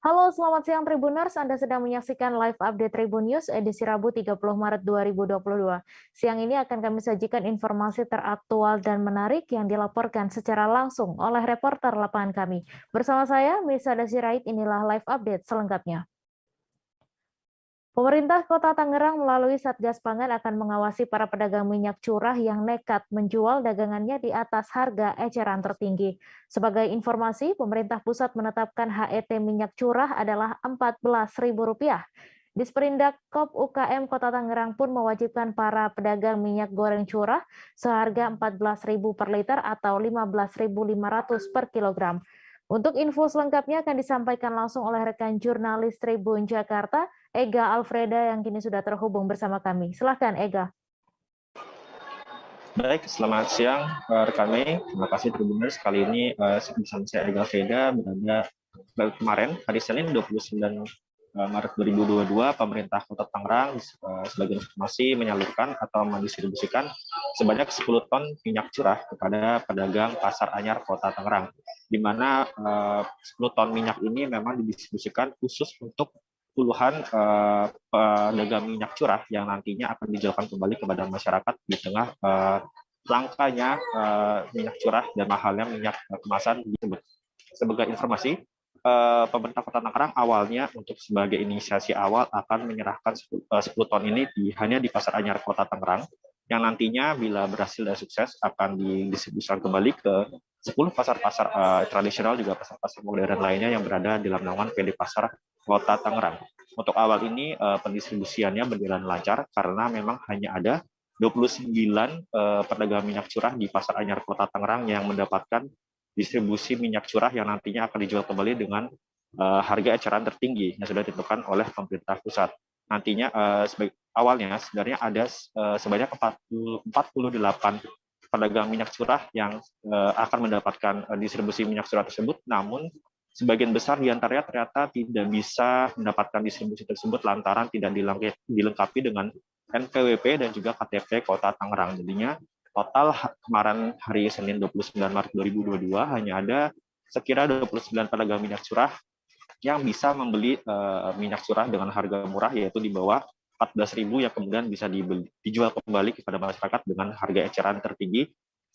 Halo, selamat siang Tribuners. Anda sedang menyaksikan live update Tribun News edisi Rabu 30 Maret 2022. Siang ini akan kami sajikan informasi teraktual dan menarik yang dilaporkan secara langsung oleh reporter lapangan kami. Bersama saya, Misa Dasirait, inilah live update selengkapnya. Pemerintah Kota Tangerang melalui Satgas Pangan akan mengawasi para pedagang minyak curah yang nekat menjual dagangannya di atas harga eceran tertinggi. Sebagai informasi, pemerintah pusat menetapkan HET minyak curah adalah Rp14.000. Disperindak Kop UKM Kota Tangerang pun mewajibkan para pedagang minyak goreng curah seharga Rp14.000 per liter atau Rp15.500 per kilogram. Untuk info selengkapnya akan disampaikan langsung oleh rekan jurnalis Tribun Jakarta, Ega Alfreda yang kini sudah terhubung bersama kami. Silahkan Ega. Baik, selamat siang rekan Mei. Terima kasih Tribuners. Kali ini bersama saya Ega Alfreda berada kemarin hari Senin 29 Maret 2022, pemerintah Kota Tangerang sebagai informasi menyalurkan atau mendistribusikan sebanyak 10 ton minyak curah kepada pedagang Pasar Anyar Kota Tangerang, di mana 10 ton minyak ini memang didistribusikan khusus untuk puluhan pedagang minyak curah yang nantinya akan dijualkan kembali kepada masyarakat di tengah langkanya minyak curah dan mahalnya minyak kemasan tersebut. Sebagai informasi, pemerintah Kota Tangerang awalnya untuk sebagai inisiasi awal akan menyerahkan 10 ton ini hanya di Pasar Anyar Kota Tangerang, yang nantinya bila berhasil dan sukses akan didistribusikan kembali ke 10 pasar-pasar tradisional juga pasar-pasar modern lainnya yang berada di dalam naungan PD Pasar Kota Tangerang. Untuk awal ini pendistribusiannya berjalan lancar karena memang hanya ada 29 pedagang minyak curah di Pasar Anyar Kota Tangerang yang mendapatkan distribusi minyak curah yang nantinya akan dijual kembali dengan harga eceran tertinggi yang sudah ditentukan oleh pemerintah pusat. Nantinya awalnya sebenarnya ada sebanyak 48 pedagang minyak curah yang akan mendapatkan distribusi minyak curah tersebut, namun sebagian besar diantaranya ternyata tidak bisa mendapatkan distribusi tersebut lantaran tidak dilengkapi dengan NPWP dan juga KTP Kota Tangerang. Jadinya total kemarin hari Senin 29 Maret 2022 hanya ada sekira 29 pedagang minyak curah yang bisa membeli minyak curah dengan harga murah, yaitu di bawah 14.000 yang kemudian bisa dijual kembali kepada masyarakat dengan harga eceran tertinggi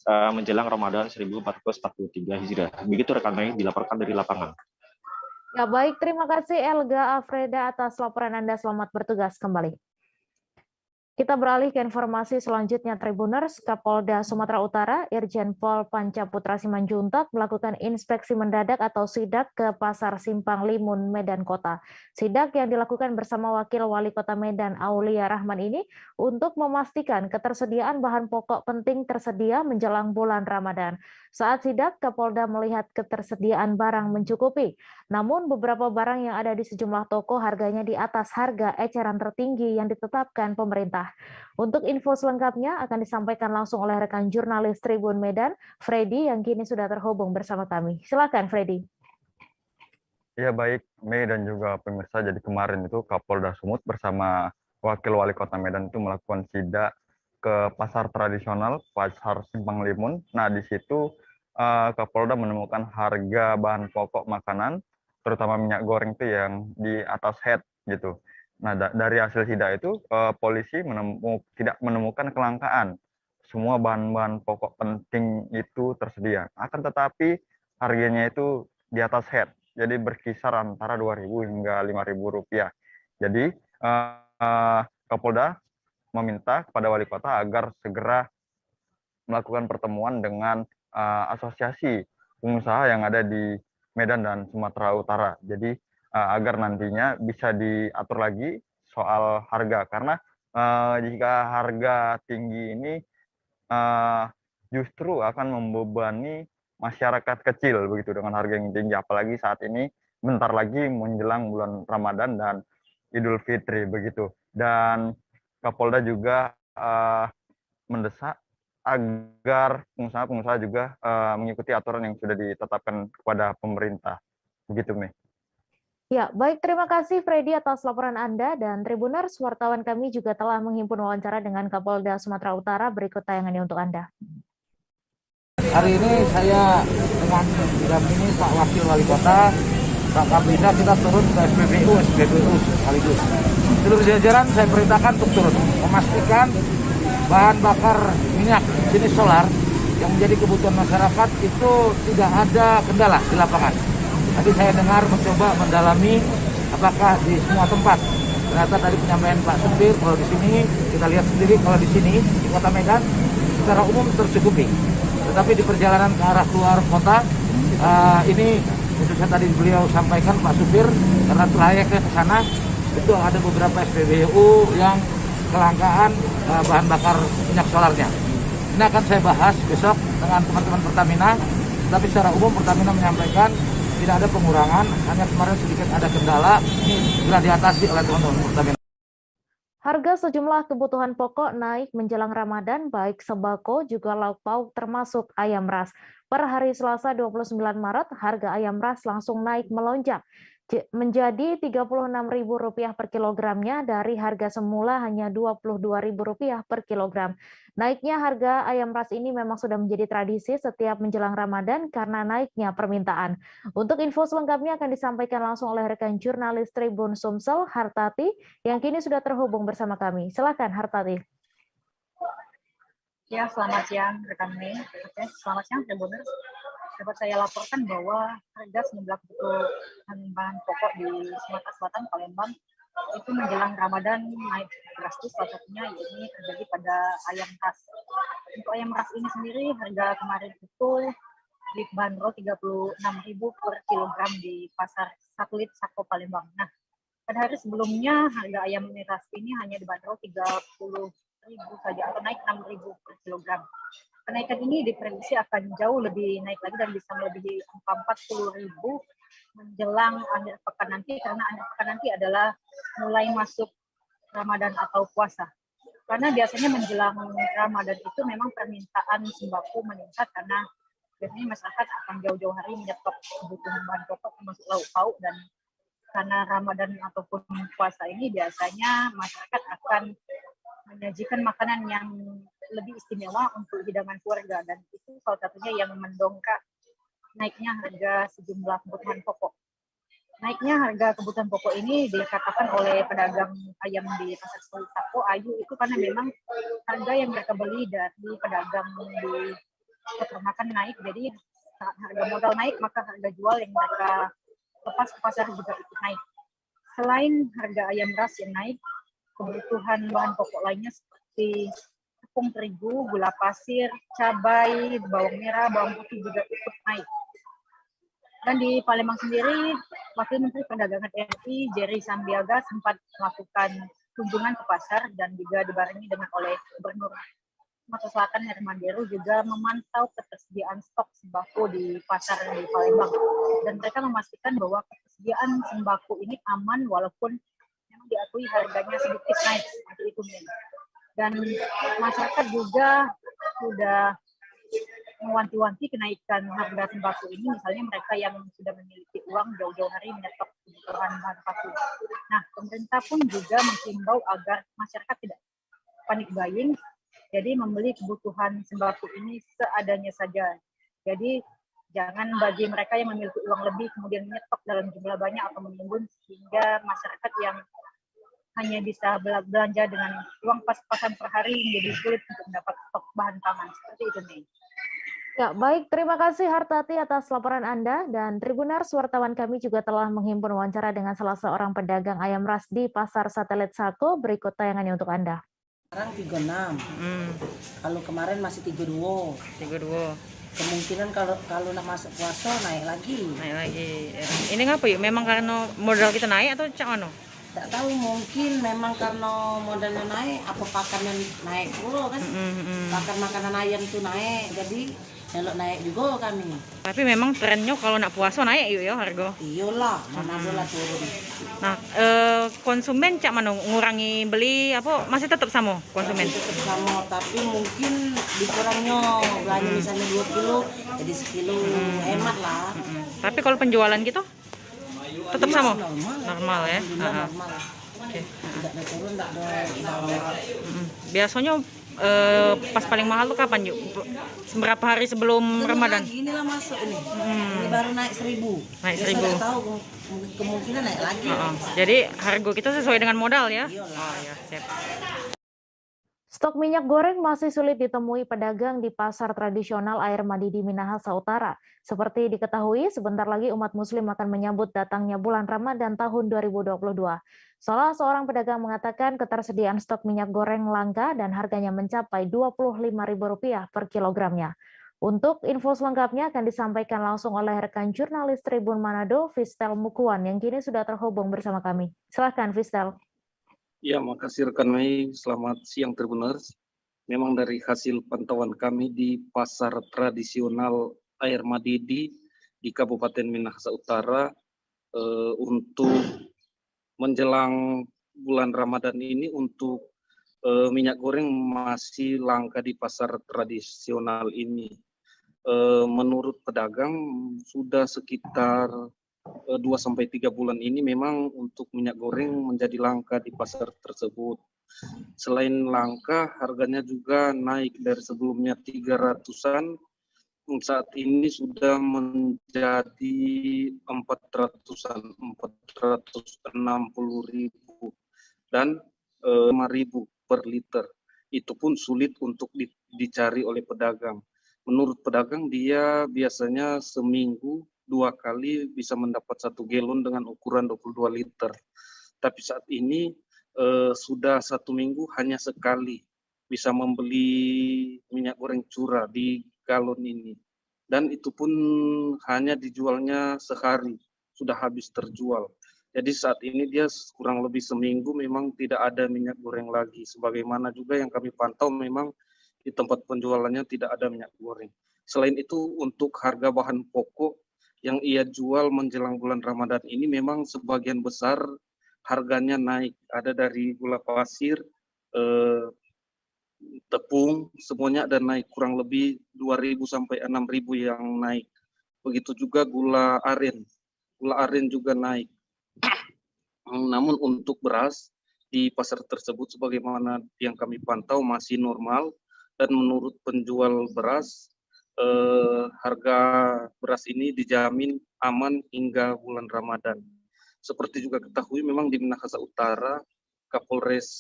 menjelang Ramadan 1443 Hijriah. Begitu rekan Mei dilaporkan dari lapangan. Ya baik, terima kasih Elga Alfreda atas laporan Anda. Selamat bertugas kembali. Kita beralih ke informasi selanjutnya, Tribuners. Kapolda Sumatera Utara, Irjen Pol Pancaputra Simanjuntak melakukan inspeksi mendadak atau sidak ke Pasar Simpang Limun, Medan Kota. Sidak yang dilakukan bersama Wakil Wali Kota Medan, Aulia Rahman ini untuk memastikan ketersediaan bahan pokok penting tersedia menjelang bulan Ramadan. Saat sidak, Kapolda melihat ketersediaan barang mencukupi. Namun beberapa barang yang ada di sejumlah toko harganya di atas harga eceran tertinggi yang ditetapkan pemerintah. Untuk info selengkapnya akan disampaikan langsung oleh rekan jurnalis Tribun Medan, Freddy, yang kini sudah terhubung bersama kami. Silakan Freddy. Ya baik, Mei dan juga pemirsa. Jadi kemarin itu Kapolda Sumut bersama Wakil Wali Kota Medan itu melakukan sidak ke pasar tradisional, Pasar Simpang Limun. Nah di situ Kapolda menemukan harga bahan pokok makanan, terutama minyak goreng itu yang di atas head gitu. Nah dari hasil sidak itu polisi tidak menemukan kelangkaan. Semua bahan-bahan pokok penting itu tersedia. Akan tetapi harganya itu di atas head. Jadi berkisar antara Rp2.000 hingga Rp5.000. Jadi Kapolda meminta kepada wali kota agar segera melakukan pertemuan dengan asosiasi pengusaha yang ada di Medan dan Sumatera Utara. Jadi agar nantinya bisa diatur lagi soal harga, karena jika harga tinggi ini justru akan membebani masyarakat kecil begitu dengan harga yang tinggi, apalagi saat ini bentar lagi menjelang bulan Ramadan dan Idul Fitri begitu. Dan Kapolda juga mendesak agar pengusaha-pengusaha juga mengikuti aturan yang sudah ditetapkan kepada pemerintah. Begitu, Mei. Ya, baik, terima kasih Freddy atas laporan Anda, dan Tribuners, wartawan kami juga telah menghimpun wawancara dengan Kapolda Sumatera Utara. Berikut tayangannya untuk Anda. Hari ini saya dengan didampingi Pak Wakil Wali Kota tak bisa kita turun ke SPBU sekaligus. Seluruh jajaran saya perintahkan untuk turun, memastikan bahan bakar minyak jenis solar yang menjadi kebutuhan masyarakat itu tidak ada kendala di lapangan. Tadi saya dengar mencoba mendalami apakah di semua tempat. Ternyata tadi penyampaian Pak Supir, kalau di sini kita lihat sendiri, kalau di sini di Kota Medan secara umum tercukupi. Tetapi di perjalanan ke arah keluar kota ini khususnya tadi beliau sampaikan Pak Supir, karena trayeknya ke sana itu ada beberapa SPBU yang kelangkaan bahan bakar minyak solarnya. Ini akan saya bahas besok dengan teman-teman Pertamina, tapi secara umum Pertamina menyampaikan tidak ada pengurangan, hanya kemarin sedikit ada kendala, ini sudah diatasi oleh teman-teman Pertamina. Harga sejumlah kebutuhan pokok naik menjelang Ramadan, baik sembako juga lauk pauk termasuk ayam ras. Per hari Selasa 29 Maret, harga ayam ras langsung naik melonjak menjadi Rp36.000 per kilogramnya dari harga semula hanya Rp22.000 per kilogram. Naiknya harga ayam ras ini memang sudah menjadi tradisi setiap menjelang Ramadan karena naiknya permintaan. Untuk info selengkapnya akan disampaikan langsung oleh rekan jurnalis Tribun Sumsel, Hartati, yang kini sudah terhubung bersama kami. Silakan Hartati. Ya, selamat siang rekan Mei. Oke, selamat siang Tribuners. Dapat saya laporkan bahwa harga sejumlah kebutuhan bahan pokok di Sumatera Selatan, Palembang, itu menjelang Ramadan naik drastis, salah satunya ini terjadi pada ayam ras. Untuk ayam ras ini sendiri, harga kemarin itu dibanderol Rp36.000 per kilogram di pasar satelit Sako Palembang. Nah, pada hari sebelumnya harga ayam ras ini hanya dibanderol Rp30.000 saja atau naik Rp6.000 per kilogram. Kenaikan ini diprediksi akan jauh lebih naik lagi dan bisa melebihi angka Rp40.000 menjelang akhir pekan nanti, karena akhir pekan nanti adalah mulai masuk Ramadan atau puasa. Karena biasanya menjelang Ramadan itu memang permintaan sembako meningkat karena biasanya masyarakat akan jauh-jauh hari menyetok kebutuhan bahan pokok termasuk lauk pauk, dan karena Ramadan ataupun puasa ini biasanya masyarakat akan menyajikan makanan yang lebih istimewa untuk hidangan keluarga, dan itu salah satunya yang mendongkrak naiknya harga sejumlah kebutuhan pokok. Naiknya harga kebutuhan pokok ini dikatakan oleh pedagang ayam di pasar Sako Ayu itu karena memang harga yang mereka beli dari pedagang di peternakan naik, jadi saat harga modal naik maka harga jual yang mereka lepas ke pasar juga ikut naik. Selain harga ayam ras yang naik, kebutuhan bahan pokok lainnya seperti tepung terigu, gula pasir, cabai, bawang merah, bawang putih juga ikut naik. Dan di Palembang sendiri, Wakil Menteri Perdagangan RI Jerry Sambiaga sempat melakukan kunjungan ke pasar dan juga dibarengi dengan oleh Gubernur Sumatera Selatan Herman Deru juga memantau ketersediaan stok sembako di pasar di Palembang. Dan mereka memastikan bahwa ketersediaan sembako ini aman walaupun memang diakui harganya sedikit naik seperti itu. Dan masyarakat juga sudah mewanti-wanti kenaikan harga sembako ini, misalnya mereka yang sudah memiliki uang jauh-jauh hari menyetok kebutuhan bahan baku. Nah, pemerintah pun juga menghimbau agar masyarakat tidak panik buying, jadi membeli kebutuhan sembako ini seadanya saja. Jadi jangan bagi mereka yang memiliki uang lebih kemudian menyetok dalam jumlah banyak atau menimbun, sehingga masyarakat yang hanya bisa belanja dengan uang pas-pasan per hari menjadi sulit untuk mendapat stok bahan pangan. Seperti itu nih. Ya, baik. Terima kasih Hartati atas laporan Anda. Dan Tribuners, wartawan kami juga telah menghimpun wawancara dengan salah seorang pedagang ayam ras di Pasar Satelit Sako. Berikut tayangannya untuk Anda. Sekarang 36. Kalau kemarin masih 32. Kemungkinan kalau nak masuk puasa naik lagi. Ini ngapa yuk? Memang karena modal kita naik atau cak mana? Tak tahu, mungkin memang karena modalnya naik, apa pakannya naik dulu kan. Pakan makanan ayam tuh naik, jadi melok naik juga kami. Tapi memang trennya kalau nak puasa naik yuk ya harga. Iyalah, mana boleh turun. Nah, konsumen cak mana ngurangi beli apa masih tetap sama konsumen? Tetap sama, tapi mungkin dikurangnya belanja misalnya 2 kilo, jadi 1 kilo hemat lah. Tapi kalau penjualan gitu tetap sama? Normal ya? Normal. Oke. Tidak ada turun, tidak ada. Biasanya pas paling mahal tuh kapan yuk? Berapa hari sebelum Ramadan? Inilah masuk ini. Ini baru naik 1.000. Naik Saya 1.000. nggak tahu kemungkinan naik lagi. Jadi harga kita sesuai dengan modal ya? Iyalah. Ya, siap. Stok minyak goreng masih sulit ditemui pedagang di pasar tradisional Air Madi di Minahasa Utara. Seperti diketahui, sebentar lagi umat muslim akan menyambut datangnya bulan Ramadan tahun 2022. Salah seorang pedagang mengatakan ketersediaan stok minyak goreng langka dan harganya mencapai Rp25.000 per kilogramnya. Untuk info selengkapnya akan disampaikan langsung oleh rekan jurnalis Tribun Manado, Fistel Mukuan, yang kini sudah terhubung bersama kami. Silakan, Fistel. Ya, makasih rekan Mei. Selamat siang Tribuners. Memang dari hasil pantauan kami di pasar tradisional Air Madidi di Kabupaten Minahasa Utara, untuk menjelang bulan Ramadan ini untuk minyak goreng masih langka di pasar tradisional ini. Menurut pedagang sudah sekitar 2-3 bulan ini memang untuk minyak goreng menjadi langka di pasar tersebut. Selain langka, harganya juga naik dari sebelumnya 300-an, saat ini sudah menjadi 400-an, 460.000 dan 5.000 per liter. Itu pun sulit untuk dicari oleh pedagang. Menurut pedagang, dia biasanya seminggu 2 kali bisa mendapat 1 galon dengan ukuran 22 liter. Tapi saat ini sudah 1 minggu hanya sekali bisa membeli minyak goreng curah di galon ini. Dan itu pun hanya dijualnya sehari, sudah habis terjual. Jadi saat ini dia kurang lebih seminggu memang tidak ada minyak goreng lagi. Sebagaimana juga yang kami pantau memang di tempat penjualannya tidak ada minyak goreng. Selain itu untuk harga bahan pokok yang ia jual menjelang bulan Ramadan ini memang sebagian besar harganya naik. Ada dari gula pasir, tepung, semuanya ada naik, kurang lebih 2.000 sampai 6.000 yang naik. Begitu juga gula aren juga naik. Namun untuk beras di pasar tersebut sebagaimana yang kami pantau masih normal, dan menurut penjual beras, harga beras ini dijamin aman hingga bulan Ramadan. Seperti juga ketahui memang di Minahasa Utara, Kapolres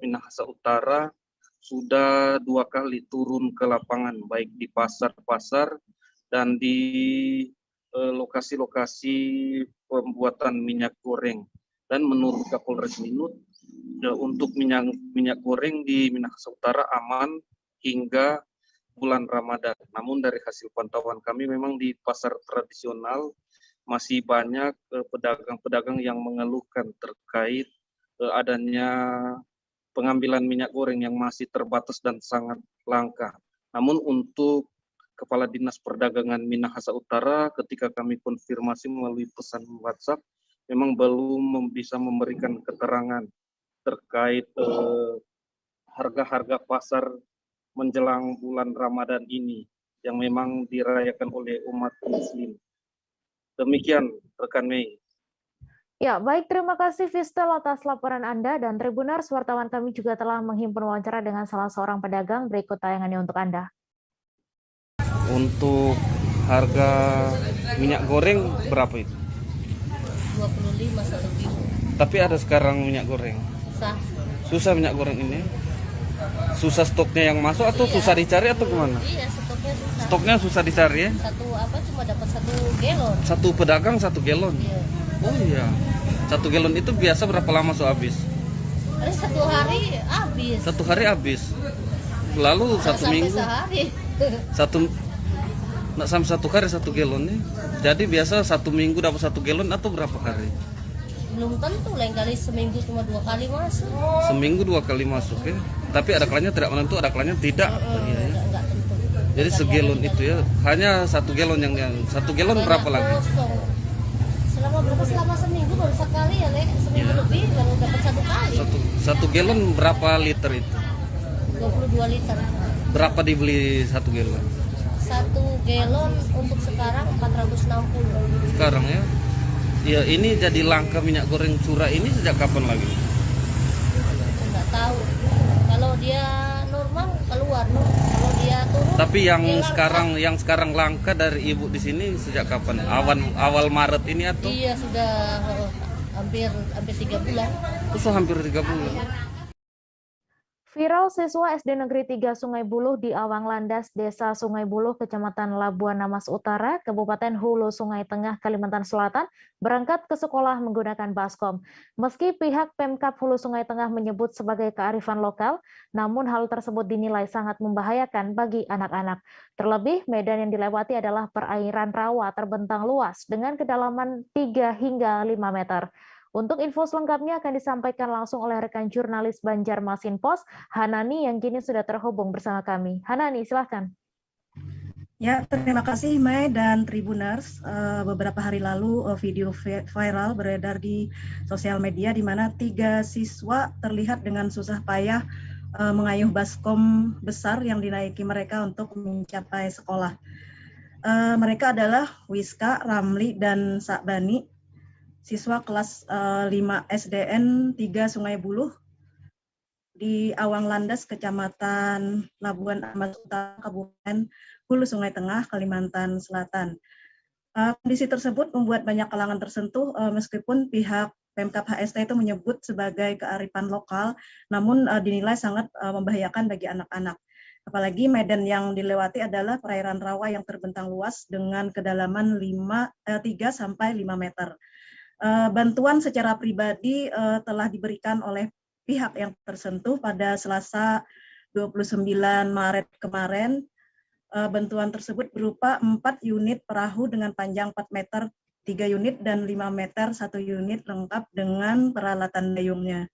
Minahasa Utara sudah 2 kali turun ke lapangan, baik di pasar-pasar dan di lokasi-lokasi pembuatan minyak goreng. Dan menurut Kapolres Minut, untuk minyak goreng di Minahasa Utara aman hingga bulan Ramadan. Namun dari hasil pantauan kami memang di pasar tradisional masih banyak pedagang-pedagang yang mengeluhkan terkait adanya pengambilan minyak goreng yang masih terbatas dan sangat langka. Namun untuk Kepala Dinas Perdagangan Minahasa Utara ketika kami konfirmasi melalui pesan WhatsApp memang belum bisa memberikan keterangan terkait harga-harga pasar menjelang bulan Ramadan ini yang memang dirayakan oleh umat muslim. Demikian rekan Mei. Ya, baik, terima kasih Fistel atas laporan Anda, dan Tribuners, wartawan kami juga telah menghimpun wawancara dengan salah seorang pedagang. Berikut tayangannya untuk Anda. Untuk harga minyak goreng berapa itu? 25 lebih. Tapi ada sekarang minyak goreng. Susah minyak goreng ini. Susah stoknya yang masuk atau susah dicari atau gimana? Iya, stoknya susah. Stoknya susah dicari ya? Cuma dapat 1 galon. Satu pedagang 1 galon. Iya. Oh iya. 1 galon itu biasa berapa lama habis? Ada 1 hari habis. 1 hari habis. Lalu 1 minggu. Sehari. Nggak sampai 1 hari 1 galon nih. Jadi biasa 1 minggu dapat 1 galon atau berapa hari? Belum tentu, lain kali seminggu cuma 2 kali masuk. Seminggu 2 kali masuk ya. Tapi ada kalanya tidak menentu, ada kalanya tidak. Iya, ya. Enggak tentu. Jadi segalon itu ya, hanya 1 galon yang 1 galon berapa lagi? Kosong. Selama seminggu baru sekali ya, Le. Seminggu lebih baru dapat 1 kali. 1 galon berapa liter itu? 22 liter. Berapa dibeli 1 galon? 1 galon untuk sekarang 460. Sekarang ya. Ya ini jadi langka minyak goreng curah ini sejak kapan lagi? Enggak tahu. Kalau dia normal keluar, no. Kalau dia turun. Tapi yang dia sekarang langka dari ibu di sini sejak kapan? Awal Maret ini atau? Iya sudah hampir 3 bulan. Terus hampir 3 bulan. Viral siswa SD Negeri 3 Sungai Buluh di Awang Landas, Desa Sungai Buluh, Kecamatan Labuan Namas Utara, Kabupaten Hulu Sungai Tengah, Kalimantan Selatan, berangkat ke sekolah menggunakan baskom. Meski pihak Pemkab Hulu Sungai Tengah menyebut sebagai kearifan lokal, namun hal tersebut dinilai sangat membahayakan bagi anak-anak. Terlebih, medan yang dilewati adalah perairan rawa terbentang luas dengan kedalaman 3 hingga 5 meter. Untuk info selengkapnya akan disampaikan langsung oleh rekan jurnalis Banjarmasin Pos, Hanani, yang kini sudah terhubung bersama kami. Hanani, silahkan. Ya, terima kasih Mai dan Tribuners. Beberapa hari lalu video viral beredar di sosial media di mana 3 siswa terlihat dengan susah payah mengayuh baskom besar yang dinaiki mereka untuk mencapai sekolah. Mereka adalah Wiska, Ramli, dan Sakbani, siswa kelas 5 SDN 3 Sungai Buluh di Awang Landas, Kecamatan Labuan Namas Utara, Kabupaten Hulu Sungai Tengah, Kalimantan Selatan. Kondisi tersebut membuat banyak kalangan tersentuh meskipun pihak Pemkab HST itu menyebut sebagai kearifan lokal, namun dinilai sangat membahayakan bagi anak-anak. Apalagi medan yang dilewati adalah perairan rawa yang terbentang luas dengan kedalaman 3 sampai 5 meter. Bantuan secara pribadi telah diberikan oleh pihak yang tersentuh pada Selasa 29 Maret kemarin. Bantuan tersebut berupa 4 unit perahu dengan panjang 4 meter 3 unit dan 5 meter 1 unit lengkap dengan peralatan dayungnya.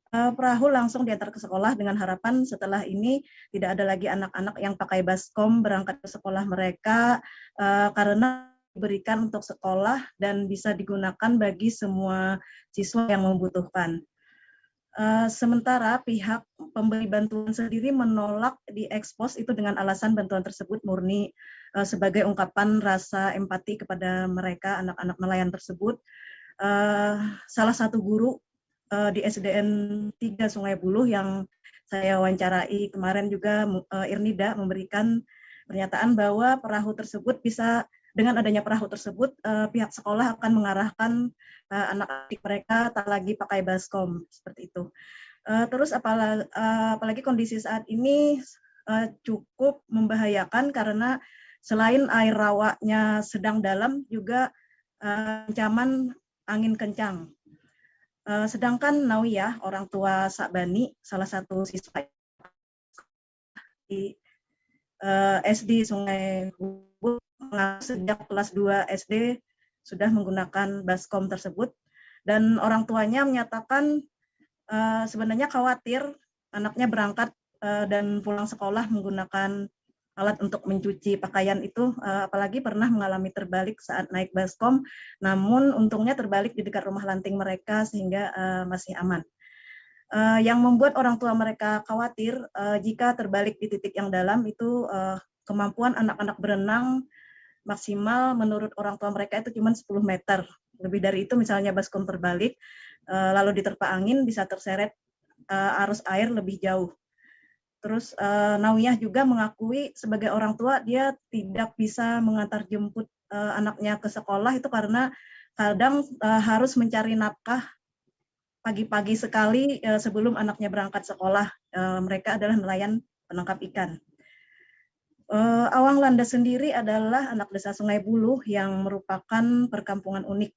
Perahu langsung diantar ke sekolah dengan harapan setelah ini tidak ada lagi anak-anak yang pakai baskom berangkat ke sekolah mereka karena diberikan untuk sekolah dan bisa digunakan bagi semua siswa yang membutuhkan. Sementara pihak pemberi bantuan sendiri menolak diekspos itu dengan alasan bantuan tersebut murni sebagai ungkapan rasa empati kepada mereka, anak-anak nelayan tersebut. Salah satu guru di SDN 3 Sungai Buluh yang saya wawancarai kemarin juga, Irnida, memberikan pernyataan bahwa perahu tersebut bisa, dengan adanya perahu tersebut, pihak sekolah akan mengarahkan anak-anak mereka tak lagi pakai baskom, seperti itu. Terus apalagi kondisi saat ini cukup membahayakan karena selain air rawanya sedang dalam, juga ancaman angin kencang. Sedangkan Nawiyah, orang tua Sakbani, salah satu siswa di SD Sungai Buluh, sejak kelas 2 SD sudah menggunakan baskom tersebut, dan orang tuanya menyatakan sebenarnya khawatir anaknya berangkat dan pulang sekolah menggunakan alat untuk mencuci pakaian itu, apalagi pernah mengalami terbalik saat naik baskom, namun untungnya terbalik di dekat rumah lanting mereka sehingga masih aman. Yang membuat orang tua mereka khawatir jika terbalik di titik yang dalam itu kemampuan anak-anak berenang maksimal menurut orang tua mereka itu cuma 10 meter. Lebih dari itu misalnya baskom terbalik, lalu diterpa angin bisa terseret arus air lebih jauh. Terus Nawiyah juga mengakui sebagai orang tua dia tidak bisa mengantar jemput anaknya ke sekolah itu karena kadang harus mencari nafkah pagi-pagi sekali sebelum anaknya berangkat sekolah. Mereka adalah nelayan penangkap ikan. Awang Landas sendiri adalah anak desa Sungai Buluh yang merupakan perkampungan unik.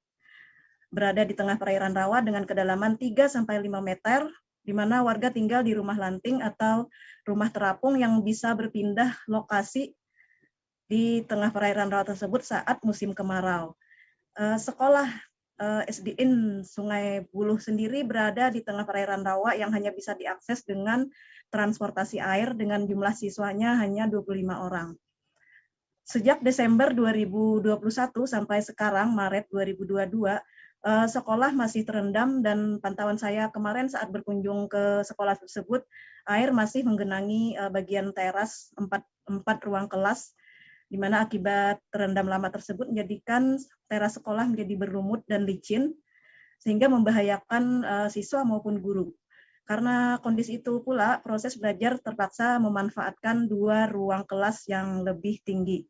Berada di tengah perairan rawa dengan kedalaman 3-5 meter, di mana warga tinggal di rumah lanting atau rumah terapung yang bisa berpindah lokasi di tengah perairan rawa tersebut saat musim kemarau. Sekolah SDN Sungai Buluh sendiri berada di tengah perairan rawa yang hanya bisa diakses dengan transportasi air dengan jumlah siswanya hanya 25 orang. Sejak Desember 2021 sampai sekarang Maret 2022, sekolah masih terendam dan pantauan saya kemarin saat berkunjung ke sekolah tersebut, air masih menggenangi bagian teras 4 ruang kelas, di mana akibat terendam lama tersebut menjadikan teras sekolah menjadi berlumut dan licin, sehingga membahayakan siswa maupun guru. Karena kondisi itu pula, proses belajar terpaksa memanfaatkan 2 ruang kelas yang lebih tinggi.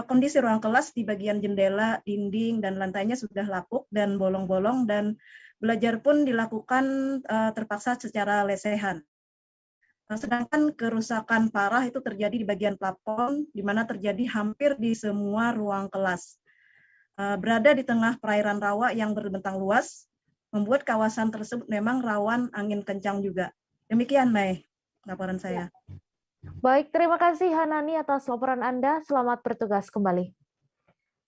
Kondisi ruang kelas di bagian jendela, dinding, dan lantainya sudah lapuk dan bolong-bolong, dan belajar pun dilakukan terpaksa secara lesehan. Sedangkan kerusakan parah itu terjadi di bagian plafon, di mana terjadi hampir di semua ruang kelas. Berada di tengah perairan rawa yang berbentang luas, membuat kawasan tersebut memang rawan angin kencang juga. Demikian, Mai, laporan saya. Baik, terima kasih Hanani atas laporan Anda. Selamat bertugas kembali.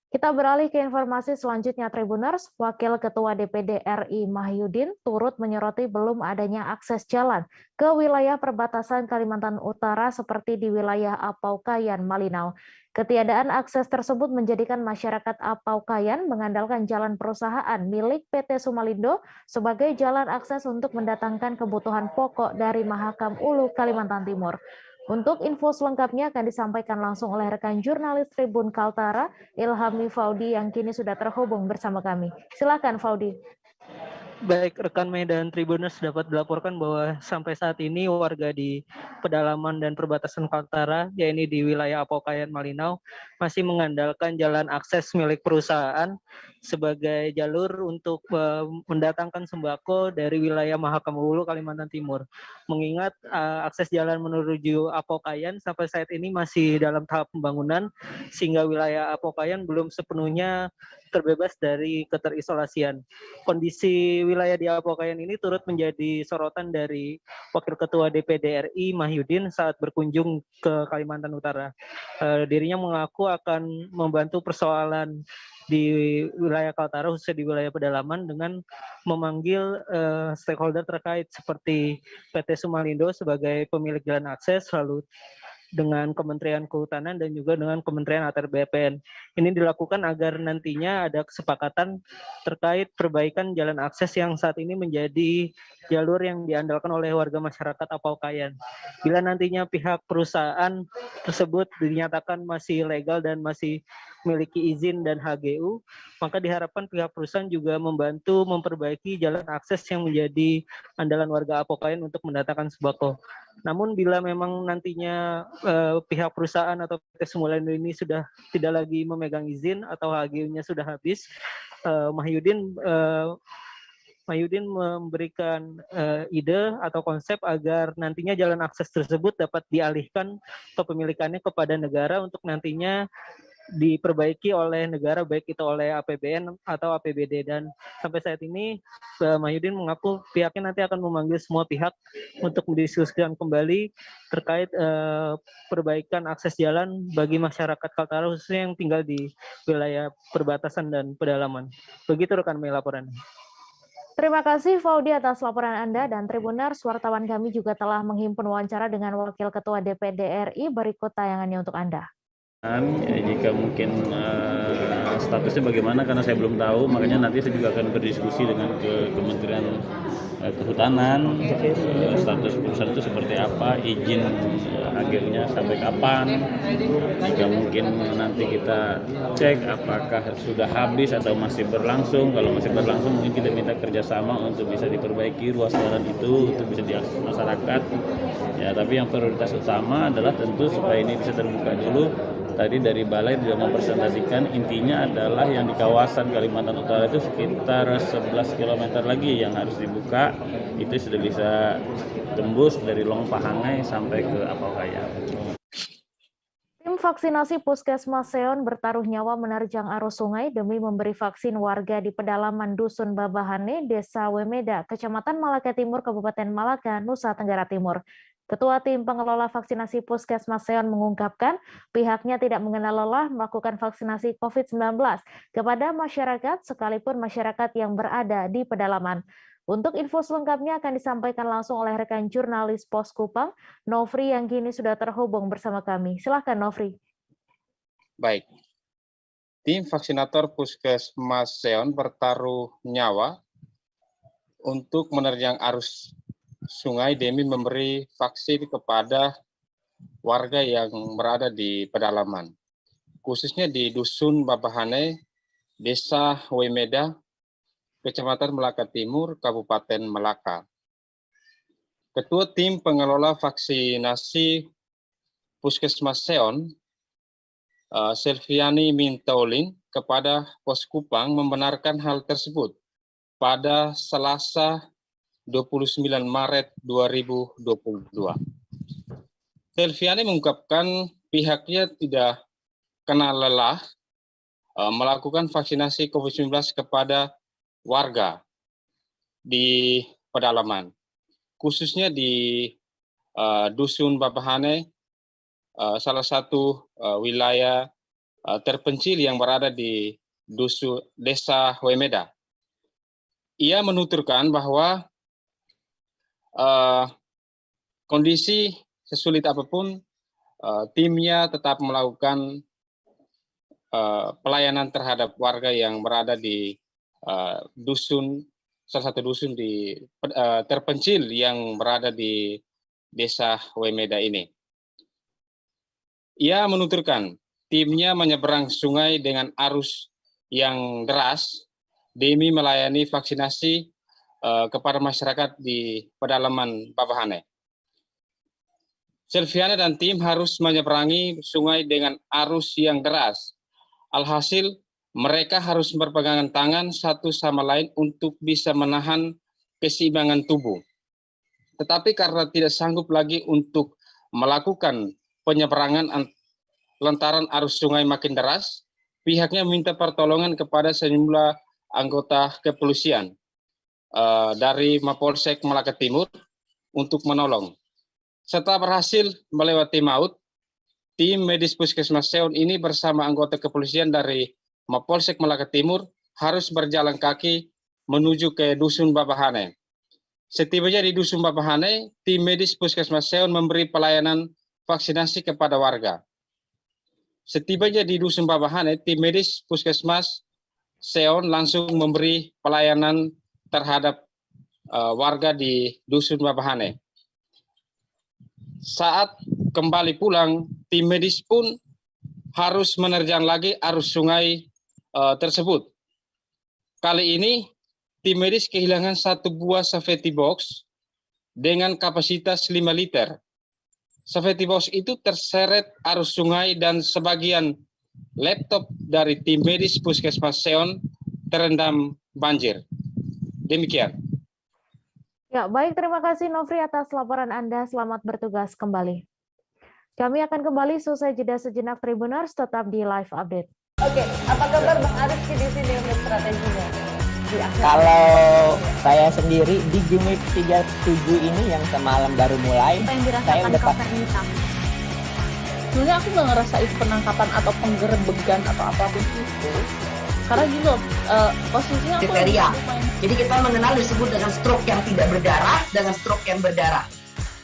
Kita beralih ke informasi selanjutnya, Tribuners. Wakil Ketua DPD RI Mahyudin turut menyoroti belum adanya akses jalan ke wilayah perbatasan Kalimantan Utara seperti di wilayah Apaukayan, Malinau. Ketiadaan akses tersebut menjadikan masyarakat Apaukayan mengandalkan jalan perusahaan milik PT Sumalindo sebagai jalan akses untuk mendatangkan kebutuhan pokok dari Mahakam Ulu, Kalimantan Timur. Untuk info selengkapnya akan disampaikan langsung oleh rekan jurnalis Tribun Kaltara, Ilhami Faudi, yang kini sudah terhubung bersama kami. Silakan, Faudi. Baik, rekan Medan Tribuners dapat dilaporkan bahwa sampai saat ini warga di pedalaman dan perbatasan Kaltara, yaitu di wilayah Apaukayan, Malinau, masih mengandalkan jalan akses milik perusahaan sebagai jalur untuk mendatangkan sembako dari wilayah Mahakam Ulu, Kalimantan Timur. Mengingat akses jalan menuju Apaukayan sampai saat ini masih dalam tahap pembangunan, sehingga wilayah Apaukayan belum sepenuhnya terbebas dari keterisolasian. Kondisi wilayah di Apaukayan ini turut menjadi sorotan dari Wakil Ketua DPD RI Mahyudin saat berkunjung ke Kalimantan Utara. Dirinya mengaku akan membantu persoalan di wilayah Kaltara, khususnya di wilayah pedalaman, dengan memanggil stakeholder terkait seperti PT Sumalindo sebagai pemilik jalan akses, lalu dengan Kementerian Kehutanan dan juga dengan Kementerian ATR BPN. Ini dilakukan agar nantinya ada kesepakatan terkait perbaikan jalan akses yang saat ini menjadi jalur yang diandalkan oleh warga masyarakat Apaukayan. Bila nantinya pihak perusahaan tersebut dinyatakan masih legal dan masih memiliki izin dan HGU, maka diharapkan pihak perusahaan juga membantu memperbaiki jalan akses yang menjadi andalan warga Apaukayan untuk mendatangkan sembako. Namun bila memang nantinya pihak perusahaan atau PT Sumalindo ini sudah tidak lagi memegang izin atau HGU-nya sudah habis, Mahyudin memberikan ide atau konsep agar nantinya jalan akses tersebut dapat dialihkan kepemilikannya kepada negara untuk nantinya diperbaiki oleh negara, baik itu oleh APBN atau APBD. Dan sampai saat ini Mahyudin mengaku pihaknya nanti akan memanggil semua pihak untuk mendiskusikan kembali terkait perbaikan akses jalan bagi masyarakat Kaltara, khususnya yang tinggal di wilayah perbatasan dan pedalaman. Begitu rekan Mei laporan. Terima kasih Faudi atas laporan Anda, dan Tribuners, wartawan kami juga telah menghimpun wawancara dengan Wakil Ketua DPD RI. Berikut tayangannya untuk Anda. Jika mungkin statusnya bagaimana, karena saya belum tahu, makanya nanti saya juga akan berdiskusi dengan Kementerian Kehutanan, status perusahaan itu seperti apa, izin akhirnya sampai kapan. Jika mungkin nanti kita cek apakah sudah habis atau masih berlangsung. Kalau masih berlangsung mungkin kita minta kerjasama untuk bisa diperbaiki ruas jalan itu untuk bisa diakses masyarakat. Ya, tapi yang prioritas utama adalah tentu supaya ini bisa terbuka dulu. Tadi dari Balai sudah mempresentasikan, intinya adalah yang di kawasan Kalimantan Utara itu sekitar 11 km lagi yang harus dibuka. Itu sudah bisa tembus dari Long Pahangai sampai ke Apaukayan. Tim vaksinasi Puskesmas Seon bertaruh nyawa menerjang arus sungai demi memberi vaksin warga di pedalaman Dusun Babahane, Desa Wemeda, Kecamatan Malaka Timur, Kabupaten Malaka, Nusa Tenggara Timur. Ketua Tim Pengelola Vaksinasi Puskesmas Seon mengungkapkan pihaknya tidak mengenal lelah melakukan vaksinasi COVID-19 kepada masyarakat, sekalipun masyarakat yang berada di pedalaman. Untuk info selengkapnya akan disampaikan langsung oleh rekan jurnalis Pos Kupang, Nofri, yang kini sudah terhubung bersama kami. Silakan, Nofri. Baik. Tim vaksinator Puskesmas Seon bertaruh nyawa untuk menerjang arus sungai demi memberi vaksin kepada warga yang berada di pedalaman, khususnya di Dusun Babahane, Desa Wemeda, Kecamatan Malaka Timur, Kabupaten Malaka. Ketua Tim Pengelola Vaksinasi Puskesmas Seon, Selviani Mintaulin, kepada Poskupang membenarkan hal tersebut pada Selasa 29 Maret 2022. Selviani mengungkapkan pihaknya tidak kenal lelah melakukan vaksinasi COVID-19 kepada warga di pedalaman, khususnya di Dusun Babahane, salah satu wilayah terpencil yang berada di Desa Wemeda. Ia menuturkan bahwa kondisi sesulit apapun, timnya tetap melakukan pelayanan terhadap warga yang berada di salah satu dusun di terpencil yang berada di Desa Wemeda ini. Ia menuturkan timnya menyeberang sungai dengan arus yang deras demi melayani vaksinasi kepada masyarakat di pedalaman Babahane. Selviana dan tim harus menyeberangi sungai dengan arus yang deras. Alhasil, mereka harus berpegangan tangan satu sama lain untuk bisa menahan keseimbangan tubuh. Tetapi karena tidak sanggup lagi untuk melakukan penyeberangan lantaran arus sungai makin deras, pihaknya meminta pertolongan kepada sejumlah anggota kepolisian dari Mapolsek Malaka Timur untuk menolong. Setelah berhasil melewati maut, tim medis Puskesmas Seon ini bersama anggota kepolisian dari Mapolsek Malaka Timur harus berjalan kaki menuju ke Dusun Babahane. Setibanya di Dusun Babahane, tim medis Puskesmas Seon memberi pelayanan vaksinasi kepada warga. Setibanya di Dusun Babahane, tim medis Puskesmas Seon langsung memberi pelayanan terhadap warga di Dusun Babahane. Saat kembali pulang, tim medis pun harus menerjang lagi arus sungai tersebut. Kali ini, tim medis kehilangan satu buah safety box dengan kapasitas 5 liter. Safety box itu terseret arus sungai dan sebagian laptop dari tim medis Puskesmas Seon terendam banjir. Demikian. Ya, baik, terima kasih Nofri atas laporan Anda. Selamat bertugas kembali. Kami akan kembali selesai jeda sejenak Tribuners, tetap di live update. Oke, apa kabar Bang Arifki di sini untuk strateginya? Kalau saya sendiri di Gimik 37 ini yang semalam baru mulai, saya udah sebenarnya aku nggak ngerasa itu penangkapan atau penggerebegan atau apapun itu. Karena gitu, posisinya aku kriteria. Jadi kita mengenal disebut dengan stroke yang tidak berdarah dengan stroke yang berdarah.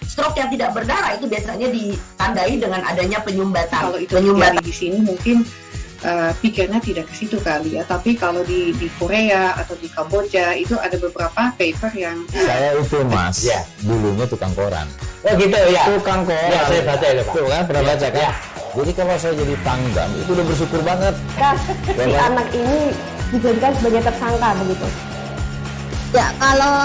Stroke yang tidak berdarah itu biasanya ditandai dengan adanya penyumbatan. Kalau itu penyumbatan di sini mungkin pikirnya tidak ke situ kali ya. Tapi kalau di Korea atau di Kamboja itu ada beberapa paper yang saya itu Mas, ya, dulunya tukang koran. Oh gitu ya. Tukang koran. Ya, saya baca ya, Pak. Tuh kan pernah baca kan? Ya. Jadi kalau saya jadi pangdam itu udah bersyukur banget. Si anak ini dijadikan sebagai tersangka begitu. Ya, kalau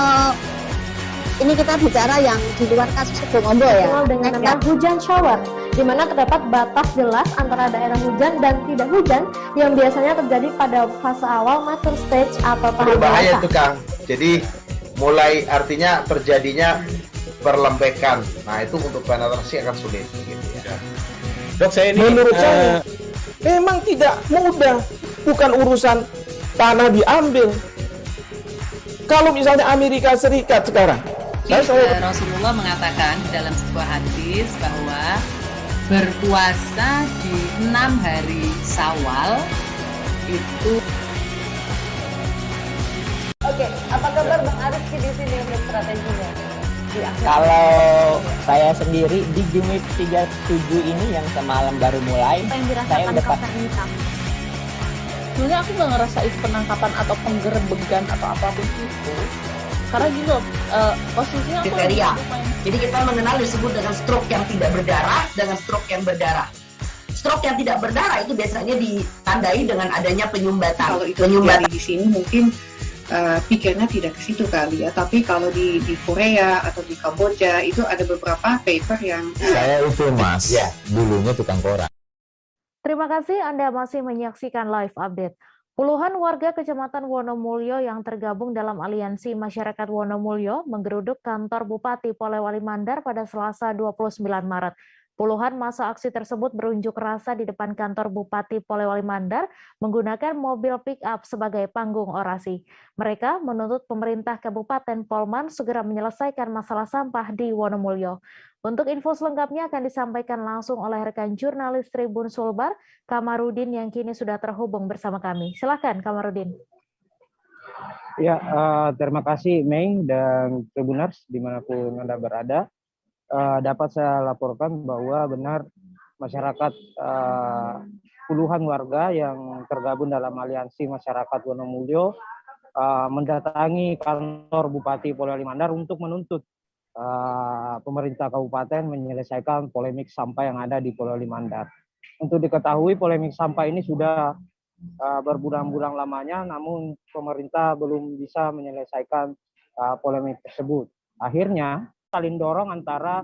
ini kita bicara yang di luar kasus Kebon Ombo ya. Dengan nama hujan shower, di mana terdapat batas jelas antara daerah hujan dan tidak hujan yang biasanya terjadi pada fase awal mature stage atau tahap berbahaya itu Kang. Jadi mulai artinya terjadinya perlembekan. Nah itu untuk penetrasi akan sulit. Gitu ya. Dok, saya ini menurut saya memang tidak mudah, bukan urusan tanah diambil. Kalau misalnya Amerika Serikat sekarang, Rasulullah mengatakan dalam sebuah hadis bahwa berpuasa di 6 hari Syawal itu. Oke, apa kabar Bang Arifki di sini untuk strateginya? Kalau saya sendiri di Gimik 37 ini yang semalam baru mulai, saya udah sebenarnya aku nggak ngerasa itu penangkapan atau penggerebegan atau apapun itu. Karena gitu, posisinya kriteria. Jadi kita mengenal disebut dengan stroke yang tidak berdarah dengan stroke yang berdarah. Stroke yang tidak berdarah itu biasanya ditandai dengan adanya penyumbatan. Kalau itu terjadi di sini mungkin pikirnya tidak ke situ kali ya. Tapi kalau di Korea atau di Kamboja itu ada beberapa paper yang Saya itu Mas, dulunya tukang koran. Terima kasih Anda masih menyaksikan live update. Puluhan warga Kecamatan Wonomulyo yang tergabung dalam Aliansi Masyarakat Wonomulyo menggeruduk kantor Bupati Polewali Mandar pada Selasa 29 Maret. Puluhan massa aksi tersebut berunjuk rasa di depan kantor Bupati Polewali Mandar menggunakan mobil pick-up sebagai panggung orasi. Mereka menuntut pemerintah Kabupaten Polman segera menyelesaikan masalah sampah di Wonomulyo. Untuk info selengkapnya akan disampaikan langsung oleh rekan jurnalis Tribun Sulbar, Kamarudin yang kini sudah terhubung bersama kami. Silakan Kamarudin. Ya, terima kasih Mei dan Tribuners dimanapun Anda berada. Dapat saya laporkan bahwa benar masyarakat puluhan warga yang tergabung dalam Aliansi Masyarakat Wonomulyo mendatangi kantor Bupati Polewali Mandar untuk menuntut pemerintah kabupaten menyelesaikan polemik sampah yang ada di Polewali Mandar. Untuk diketahui polemik sampah ini sudah berbulan-bulan lamanya, namun pemerintah belum bisa menyelesaikan polemik tersebut. Akhirnya saling dorong antara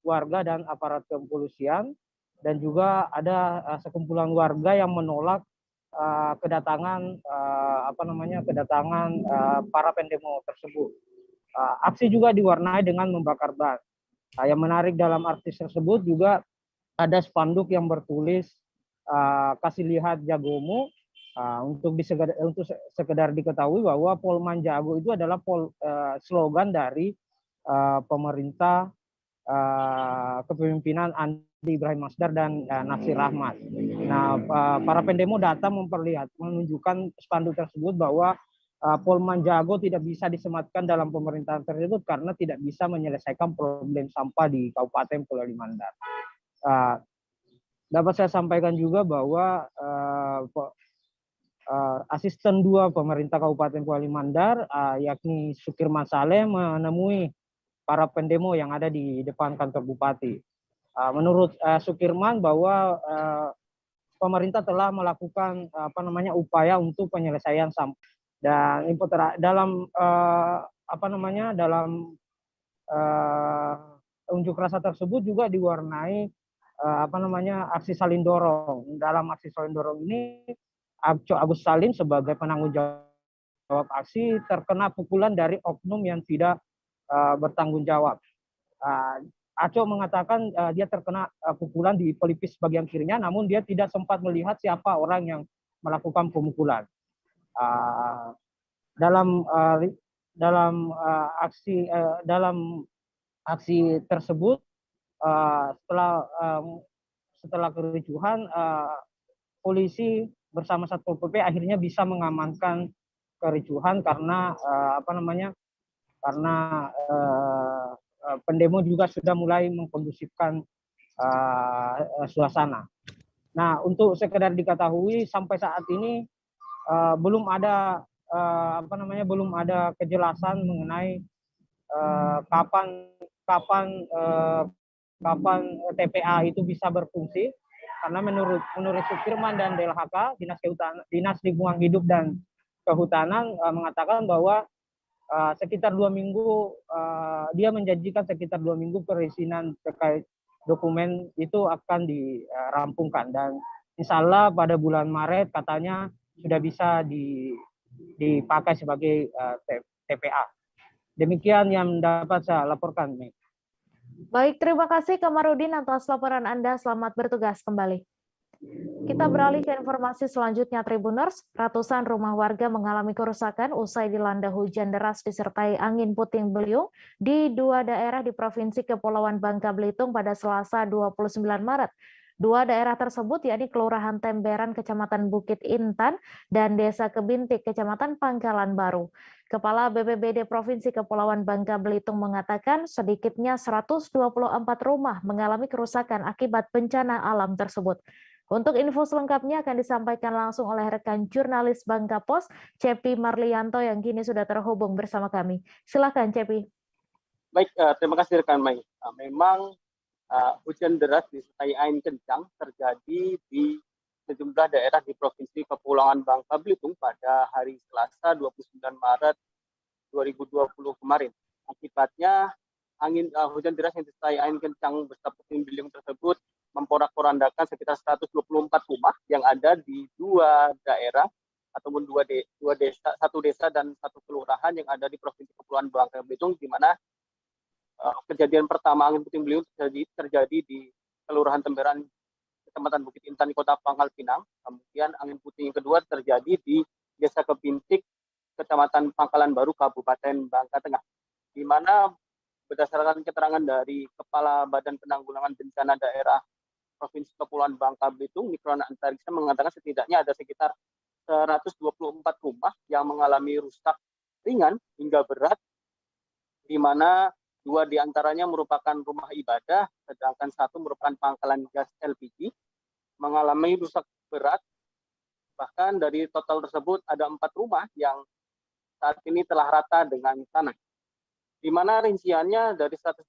warga dan aparat kepolisian, dan juga ada sekumpulan warga yang menolak kedatangan para pendemo tersebut. Aksi juga diwarnai dengan membakar ban. Yang menarik dalam aksi tersebut juga ada spanduk yang bertulis kasih lihat jagomu. Untuk sekedar diketahui bahwa Polman Jago itu adalah slogan dari pemerintah kepemimpinan Andi Ibrahim Masdar dan Natsir Rahmat. Nah, para pendemo datang menunjukkan spanduk tersebut bahwa Polman Jago tidak bisa disematkan dalam pemerintahan tersebut karena tidak bisa menyelesaikan problem sampah di Kabupaten Polewali Mandar. Dapat saya sampaikan juga bahwa Asisten 2 Pemerintah Kabupaten Polewali Mandar, yakni Sukirman Saleh, menemui para pendemo yang ada di depan kantor Bupati. Menurut Sukirman bahwa pemerintah telah melakukan upaya untuk penyelesaian sampah, dan dalam unjuk rasa tersebut juga diwarnai aksi saling dorong. Dalam aksi saling dorong ini Agus Salim sebagai penanggung jawab aksi terkena pukulan dari oknum yang tidak bertanggung jawab. Aco mengatakan dia terkena pukulan di pelipis bagian kirinya, namun dia tidak sempat melihat siapa orang yang melakukan pemukulan. Dalam aksi tersebut, setelah kericuhan, polisi bersama Satpol PP akhirnya bisa mengamankan kericuhan karena pendemo juga sudah mulai mengkondusifkan suasana. Nah, untuk sekedar diketahui sampai saat ini belum ada kejelasan mengenai kapan TPA itu bisa berfungsi, karena menurut Sukirman dan DLHK, Dinas Lingkungan Hidup dan Kehutanan mengatakan bahwa sekitar 2 minggu, dia menjanjikan sekitar 2 minggu perizinan terkait dokumen itu akan dirampungkan, dan insya Allah pada bulan Maret katanya sudah bisa dipakai sebagai TPA. Demikian yang dapat saya laporkan. Baik, terima kasih Kamarudin atas laporan Anda. Selamat bertugas kembali. Kita beralih ke informasi selanjutnya, Tribuners. Ratusan rumah warga mengalami kerusakan usai dilanda hujan deras disertai angin puting beliung di 2 daerah di Provinsi Kepulauan Bangka Belitung pada Selasa 29 Maret. 2 daerah tersebut yakni Kelurahan Temberan, Kecamatan Bukit Intan, dan Desa Kebintik, Kecamatan Pangkalan Baru. Kepala BPBD Provinsi Kepulauan Bangka Belitung mengatakan sedikitnya 124 rumah mengalami kerusakan akibat bencana alam tersebut. Untuk info selengkapnya akan disampaikan langsung oleh rekan jurnalis Bangka Pos, Cepi Marlianto yang kini sudah terhubung bersama kami. Silakan Cepi. Baik, terima kasih rekan Mai. Memang hujan deras disertai angin kencang terjadi di sejumlah daerah di Provinsi Kepulauan Bangka Belitung pada hari Selasa 29 Maret 2020 kemarin. Akibatnya hujan deras yang disertai angin kencang beserta puting beliung tersebut memporak-porandakan sekitar 124 rumah yang ada di dua daerah ataupun satu desa dan satu kelurahan yang ada di Provinsi Kepulauan Bangka Belitung, di mana kejadian pertama angin puting beliung terjadi di Kelurahan Temberan, Kecamatan Bukit Intan di Kota Pangkal Pinang. Kemudian angin puting yang kedua terjadi di Desa Kebintik, Kecamatan Pangkalan Baru, Kabupaten Bangka Tengah, di mana berdasarkan keterangan dari Kepala Badan Penanggulangan Bencana Daerah Provinsi Kepulauan Bangka Belitung, Nukron Antariksa, mengatakan setidaknya ada sekitar 124 rumah yang mengalami rusak ringan hingga berat, di mana 2 diantaranya merupakan rumah ibadah, sedangkan 1 merupakan pangkalan gas LPG, mengalami rusak berat. Bahkan dari total tersebut ada 4 rumah yang saat ini telah rata dengan tanah. Di mana rinciannya dari 124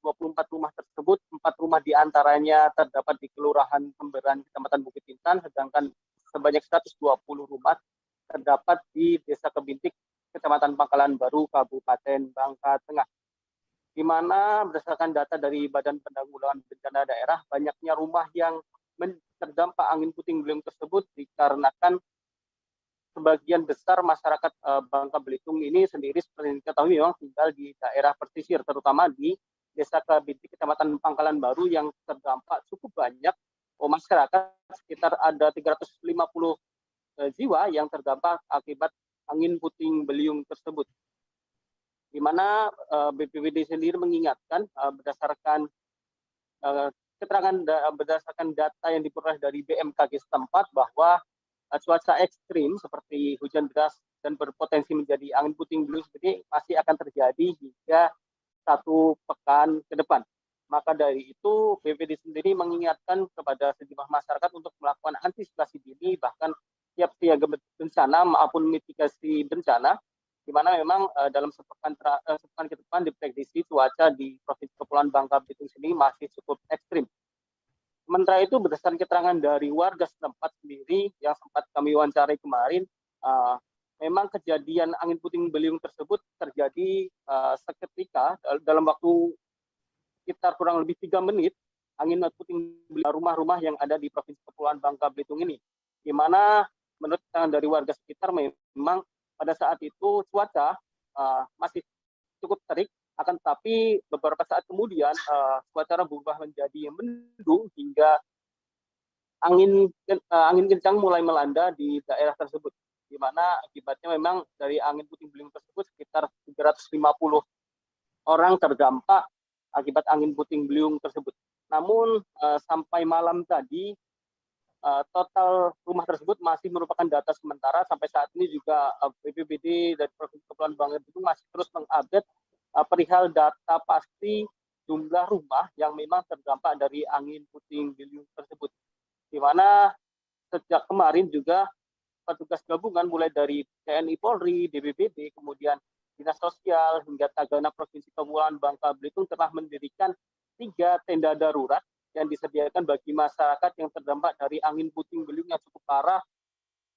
rumah tersebut, 4 rumah diantaranya terdapat di Kelurahan Temberan, Kecamatan Bukit Intan, sedangkan sebanyak 120 rumah terdapat di Desa Kebintik, Kecamatan Pangkalan Baru, Kabupaten Bangka Tengah. Di mana berdasarkan data dari Badan Penanggulangan Bencana Daerah, banyaknya rumah yang terdampak angin puting beliung tersebut dikarenakan sebagian besar masyarakat Bangka Belitung ini sendiri seperti diketahui memang tinggal di daerah pesisir, terutama di Desa Kebintik, Kecamatan Pangkalan Baru yang terdampak cukup banyak masyarakat, sekitar ada 350 jiwa yang terdampak akibat angin puting beliung tersebut. Di mana BPBD sendiri mengingatkan berdasarkan berdasarkan data yang diperoleh dari BMKG setempat bahwa cuaca ekstrim seperti hujan deras dan berpotensi menjadi angin puting beliung seperti masih akan terjadi hingga 1 pekan ke depan. Maka dari itu BPBD sendiri mengingatkan kepada sejumlah masyarakat untuk melakukan antisipasi dini, bahkan siap siaga bencana maupun mitigasi bencana, di mana memang dalam sepekan ke depan diprediksi cuaca di Provinsi Kepulauan Bangka Belitung sendiri masih cukup ekstrim. Sementara itu berdasarkan keterangan dari warga setempat sendiri yang sempat kami wawancarai kemarin, memang kejadian angin puting beliung tersebut terjadi seketika dalam waktu sekitar kurang lebih 3 menit. Angin puting beliung rumah-rumah yang ada di Provinsi Kepulauan Bangka Belitung ini, di mana menurut keterangan dari warga sekitar memang pada saat itu cuaca masih cukup terik, akan tetapi beberapa saat kemudian cuaca berubah menjadi mendung hingga angin kencang mulai melanda di daerah tersebut, di mana akibatnya memang dari angin puting beliung tersebut sekitar 350 orang terdampak akibat angin puting beliung tersebut. Namun sampai malam tadi total rumah tersebut masih merupakan data sementara. Sampai saat ini juga BPBD dari Provinsi Kepulauan Bangka Belitung masih terus mengupdate perihal data pasti jumlah rumah yang memang terdampak dari angin puting beliung tersebut. Di mana sejak kemarin juga petugas gabungan mulai dari TNI Polri, BPBD, kemudian Dinas Sosial hingga Tagana Provinsi Kepulauan Bangka Belitung telah mendirikan 3 tenda darurat yang disediakan bagi masyarakat yang terdampak dari angin puting beliung yang cukup parah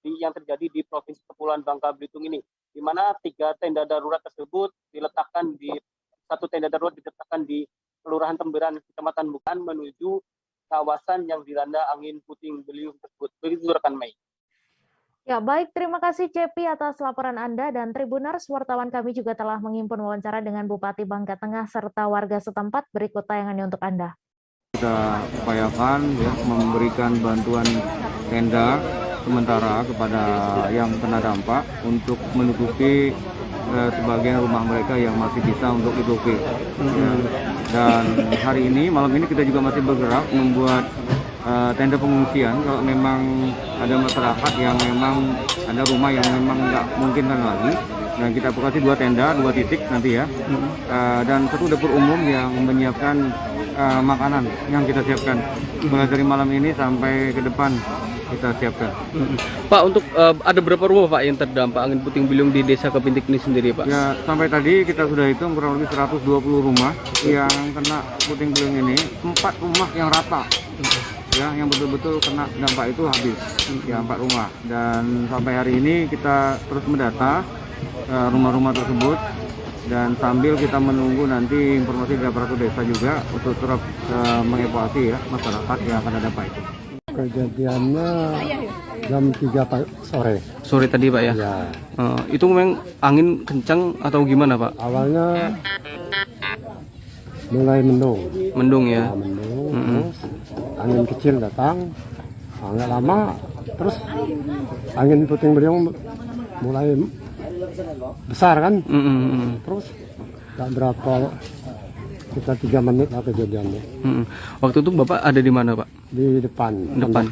yang terjadi di Provinsi Kepulauan Bangka Belitung ini, di mana 3 tenda darurat tersebut diletakkan di Kelurahan Temberan, Kecamatan Bukan, menuju kawasan yang dilanda angin puting beliung tersebut. Begitu rekan Mei. Ya, baik, terima kasih Cepi atas laporan Anda, dan Tribuners, wartawan kami juga telah menghimpun wawancara dengan Bupati Bangka Tengah serta warga setempat. Berikut tayangannya untuk Anda. Kita upayakan ya, memberikan bantuan tenda sementara kepada yang kena dampak untuk menutupi sebagian rumah mereka yang masih bisa untuk ditutupi. Ya. Dan hari ini, malam ini kita juga masih bergerak membuat tenda pengungsian kalau memang ada masyarakat yang memang ada rumah yang memang nggak mungkin kan lagi. Dan kita aplikasi 2 tenda, 2 titik nanti ya. Dan 1 dapur umum yang menyiapkan makanan yang kita siapkan mulai dari malam ini sampai ke depan kita siapkan. Pak, untuk ada berapa rumah Pak yang terdampak angin puting beliung di Desa Kebintik ini sendiri Pak? Ya, sampai tadi kita sudah hitung kurang lebih 120 rumah yang kena puting beliung ini, 4 rumah yang rata. ya yang betul-betul kena dampak itu habis ya 4 rumah, dan sampai hari ini kita terus mendata rumah-rumah tersebut dan sambil kita menunggu nanti informasi dari aparatur desa juga untuk terus mengevakuasi ya masyarakat yang akan ada dampak itu. Kejadiannya jam 3 sore. Sore tadi Pak ya? Ya. Itu memang angin kencang atau gimana Pak? Awalnya mulai mendung. Mendung ya? Mendung, terus angin kecil datang, nggak lama, terus angin puting beliung mulai besar kan? Terus tak berapa, kita 3 menit lah kejadiannya. Waktu itu Bapak ada di mana Pak? Di depan. Depan.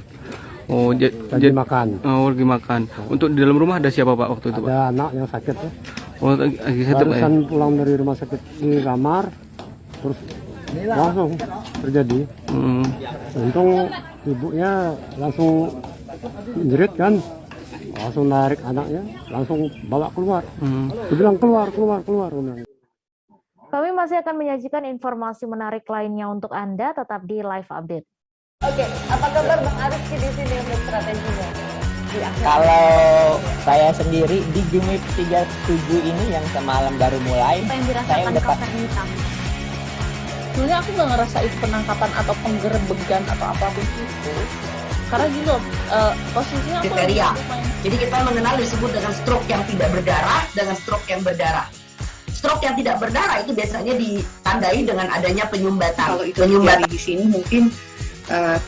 Oh, lagi makan. Oh, lagi makan. Untuk di dalam rumah ada siapa Pak waktu itu Pak? Ada anak yang sakit ya. Oh, lagi sakit Pak ya? Barusan pulang dari rumah sakit di kamar, terus langsung terjadi. Untung ibunya langsung menjerit kan, langsung narik anaknya, langsung bawa keluar. Dia bilang keluar. Kami masih akan menyajikan informasi menarik lainnya untuk Anda, tetap di Live Update. Oke, apa kabar Bang Arif di sini untuk strateginya? Kalau saya sendiri di Gumip 37 ini yang semalam baru mulai, Apa yang saya dirasakan udah Kapten Hitam? Sebenarnya aku nggak ngerasa itu penangkapan atau penggerebegan atau apapun itu. Karena gini loh, posisinya aku Kriteria. Jadi kita mengenal disebut dengan stroke yang tidak berdarah dengan stroke yang berdarah. Stroke yang tidak berdarah itu biasanya ditandai dengan adanya penyumbatan. Kalau itu terjadi di sini mungkin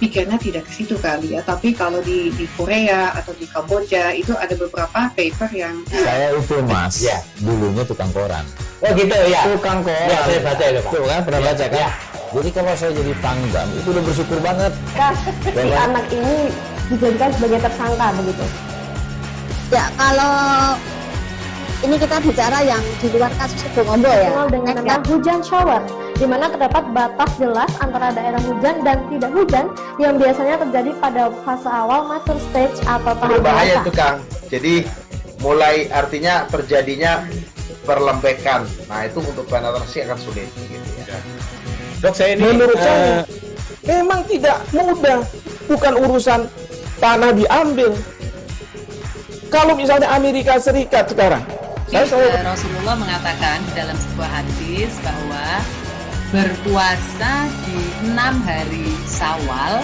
pikirnya tidak ke situ kali ya. Tapi kalau di Korea atau di Kamboja itu ada beberapa paper yang Saya itu Mas, dulunya tukang koran. Oh gitu ya? Tukang koran. Ya, saya baca itu Pak. Tuh kan, pernah baca kan? Jadi kalau saya jadi pangdam, itu udah bersyukur banget. Si anak ini dijadikan sebagai tersangka begitu. Ya, kalau ini kita bicara yang di luar kasus Sebongombo ya. Dikenal dengan nama hujan shower, di mana terdapat batas jelas antara daerah hujan dan tidak hujan yang biasanya terjadi pada fase awal mature stage atau tahap Berbahaya dewasa. itu Kang. Jadi mulai artinya terjadinya perlembekan. Nah itu untuk penetrasi akan sulit. Gitu ya. Dok, saya ini menurut saya memang tidak mudah, bukan urusan tanah diambil. Kalau misalnya Amerika Serikat sekarang, Rasulullah mengatakan dalam sebuah hadis bahwa berpuasa di 6 hari Syawal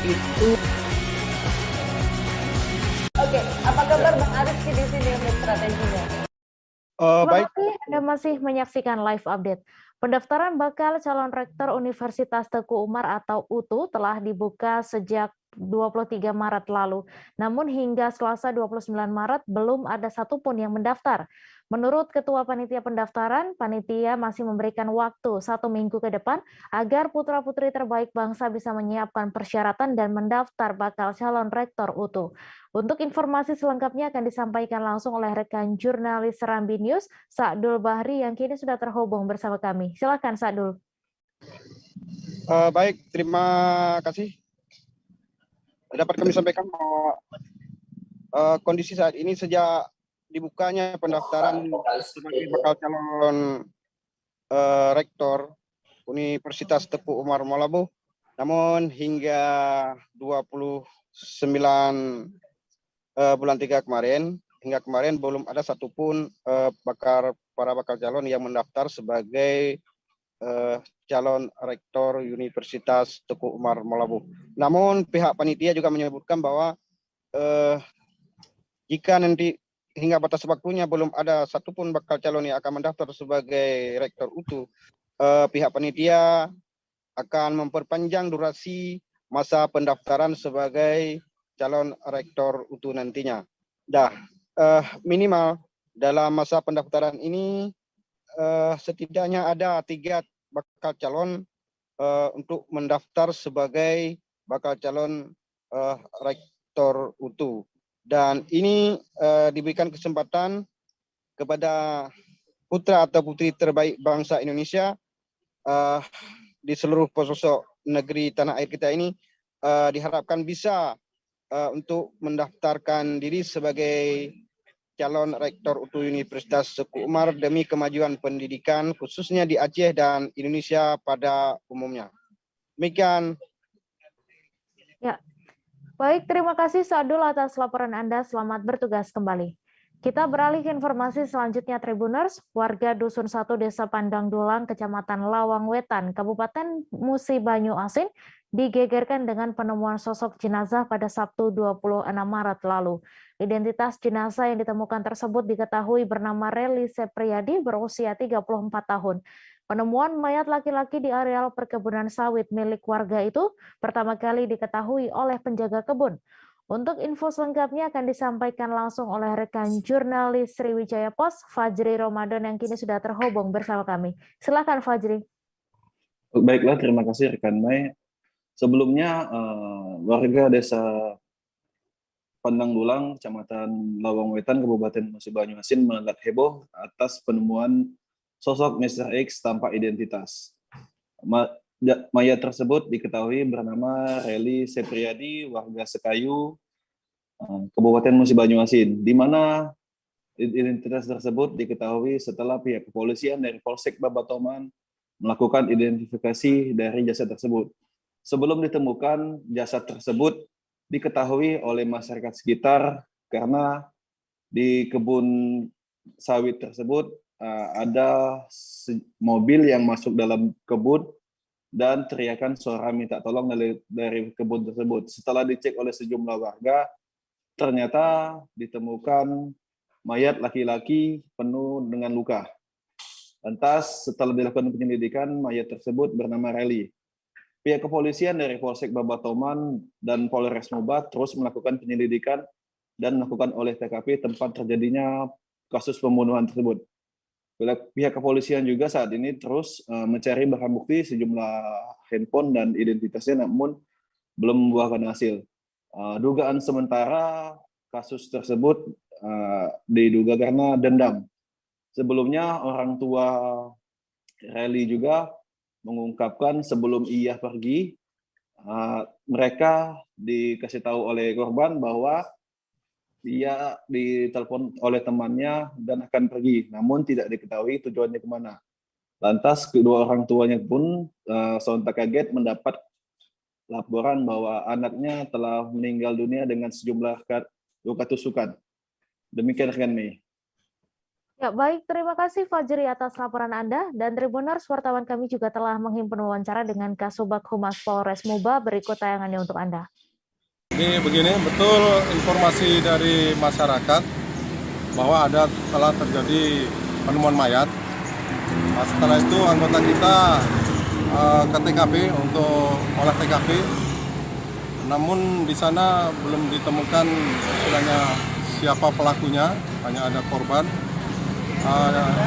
itu. Oke, apa kabar Bang Arif di sini untuk strateginya? Terima kasih Anda masih menyaksikan Live Update. Pendaftaran bakal calon rektor Universitas Teguh Umar atau UTU telah dibuka sejak 23 Maret lalu. Namun hingga Selasa 29 Maret belum ada satupun yang mendaftar. Menurut Ketua Panitia Pendaftaran, panitia masih memberikan waktu 1 minggu ke depan agar putra-putri terbaik bangsa bisa menyiapkan persyaratan dan mendaftar bakal calon rektor UTU. Untuk informasi selengkapnya akan disampaikan langsung oleh rekan jurnalis Serambi News, Sa'dul Bahri, yang kini sudah terhubung bersama kami. Silakan Sa'dul. Baik, terima kasih. Dapat kami sampaikan bahwa kondisi saat ini sejak dibukanya pendaftaran sebagai bakal calon rektor Universitas Teguh Umar Malabo, namun hingga 29 bulan 3 kemarin, hingga kemarin belum ada satupun para bakal calon yang mendaftar sebagai calon rektor Universitas Teguh Umar Malabo. Namun pihak panitia juga menyebutkan bahwa jika nanti hingga batas waktunya belum ada satupun bakal calon yang akan mendaftar sebagai rektor UTU, pihak panitia akan memperpanjang durasi masa pendaftaran sebagai calon rektor UTU nantinya. Minimal dalam masa pendaftaran ini setidaknya ada 3 bakal calon untuk mendaftar sebagai bakal calon rektor UTU. Dan ini diberikan kesempatan kepada putra atau putri terbaik bangsa Indonesia di seluruh pelosok negeri tanah air kita ini, diharapkan bisa untuk mendaftarkan diri sebagai calon rektor UTU Universitas Teguh Umar demi kemajuan pendidikan khususnya di Aceh dan Indonesia pada umumnya. Demikian Baik, terima kasih Sadul atas laporan Anda. Selamat bertugas kembali. Kita beralih ke informasi selanjutnya, Tribuners. Warga Dusun 1 Desa Pandang Dulang, Kecamatan Lawang Wetan, Kabupaten Musi Banyu Asin, digegerkan dengan penemuan sosok jenazah pada Sabtu 26 Maret lalu. Identitas jenazah yang ditemukan tersebut diketahui bernama Reli Sepriyadi, berusia 34 tahun. Penemuan mayat laki-laki di areal perkebunan sawit milik warga itu pertama kali diketahui oleh penjaga kebun. Untuk info selengkapnya akan disampaikan langsung oleh rekan jurnalis Sriwijaya Post, Fajri Ramadan, yang kini sudah terhubung bersama kami. Silakan Fajri. Baiklah, terima kasih rekan Mai. Sebelumnya warga desa Pandang Dulang, Kecamatan Lawang Wetan, Kabupaten Musi Banyu Asin mendadak heboh atas penemuan sosok Mr. X tanpa identitas. Mayat tersebut diketahui bernama Reli Sepriyadi, warga Sekayu, Kabupaten Musi Banyu Asin, di mana identitas tersebut diketahui setelah pihak kepolisian dari Polsek Babatoman melakukan identifikasi dari jasad tersebut. Sebelum ditemukan, jasad tersebut diketahui oleh masyarakat sekitar karena di kebun sawit tersebut ada mobil yang masuk dalam kebun dan teriakan suara minta tolong dari kebun tersebut. Setelah dicek oleh sejumlah warga, ternyata ditemukan mayat laki-laki penuh dengan luka. Lantas setelah dilakukan penyelidikan, mayat tersebut bernama Reli. Pihak kepolisian dari Polsek Babatoman dan Polres Mobat terus melakukan penyelidikan dan melakukan olah TKP tempat terjadinya kasus pembunuhan tersebut. Pihak kepolisian juga saat ini terus mencari barang bukti sejumlah handphone dan identitasnya, namun belum membuahkan hasil. Dugaan sementara kasus tersebut diduga karena dendam. Sebelumnya orang tua Reli juga mengungkapkan sebelum ia pergi, mereka dikasih tahu oleh korban bahwa dia ditelepon oleh temannya dan akan pergi, namun tidak diketahui tujuannya kemana. Lantas kedua orang tuanya pun sontak kaget mendapat laporan bahwa anaknya telah meninggal dunia dengan sejumlah luka tusukan. Demikian rekan Mei. Ya, baik, terima kasih Fajri atas laporan Anda. Dan Tribuners, wartawan kami juga telah menghimpun wawancara dengan Kasubag Humas Polres Muba. Berikut tayangannya untuk Anda. Ini begini, betul informasi dari masyarakat bahwa telah terjadi penemuan mayat. Setelah itu anggota kita ke TKP untuk olah TKP, namun di sana belum ditemukan istilahnya siapa pelakunya, hanya ada korban.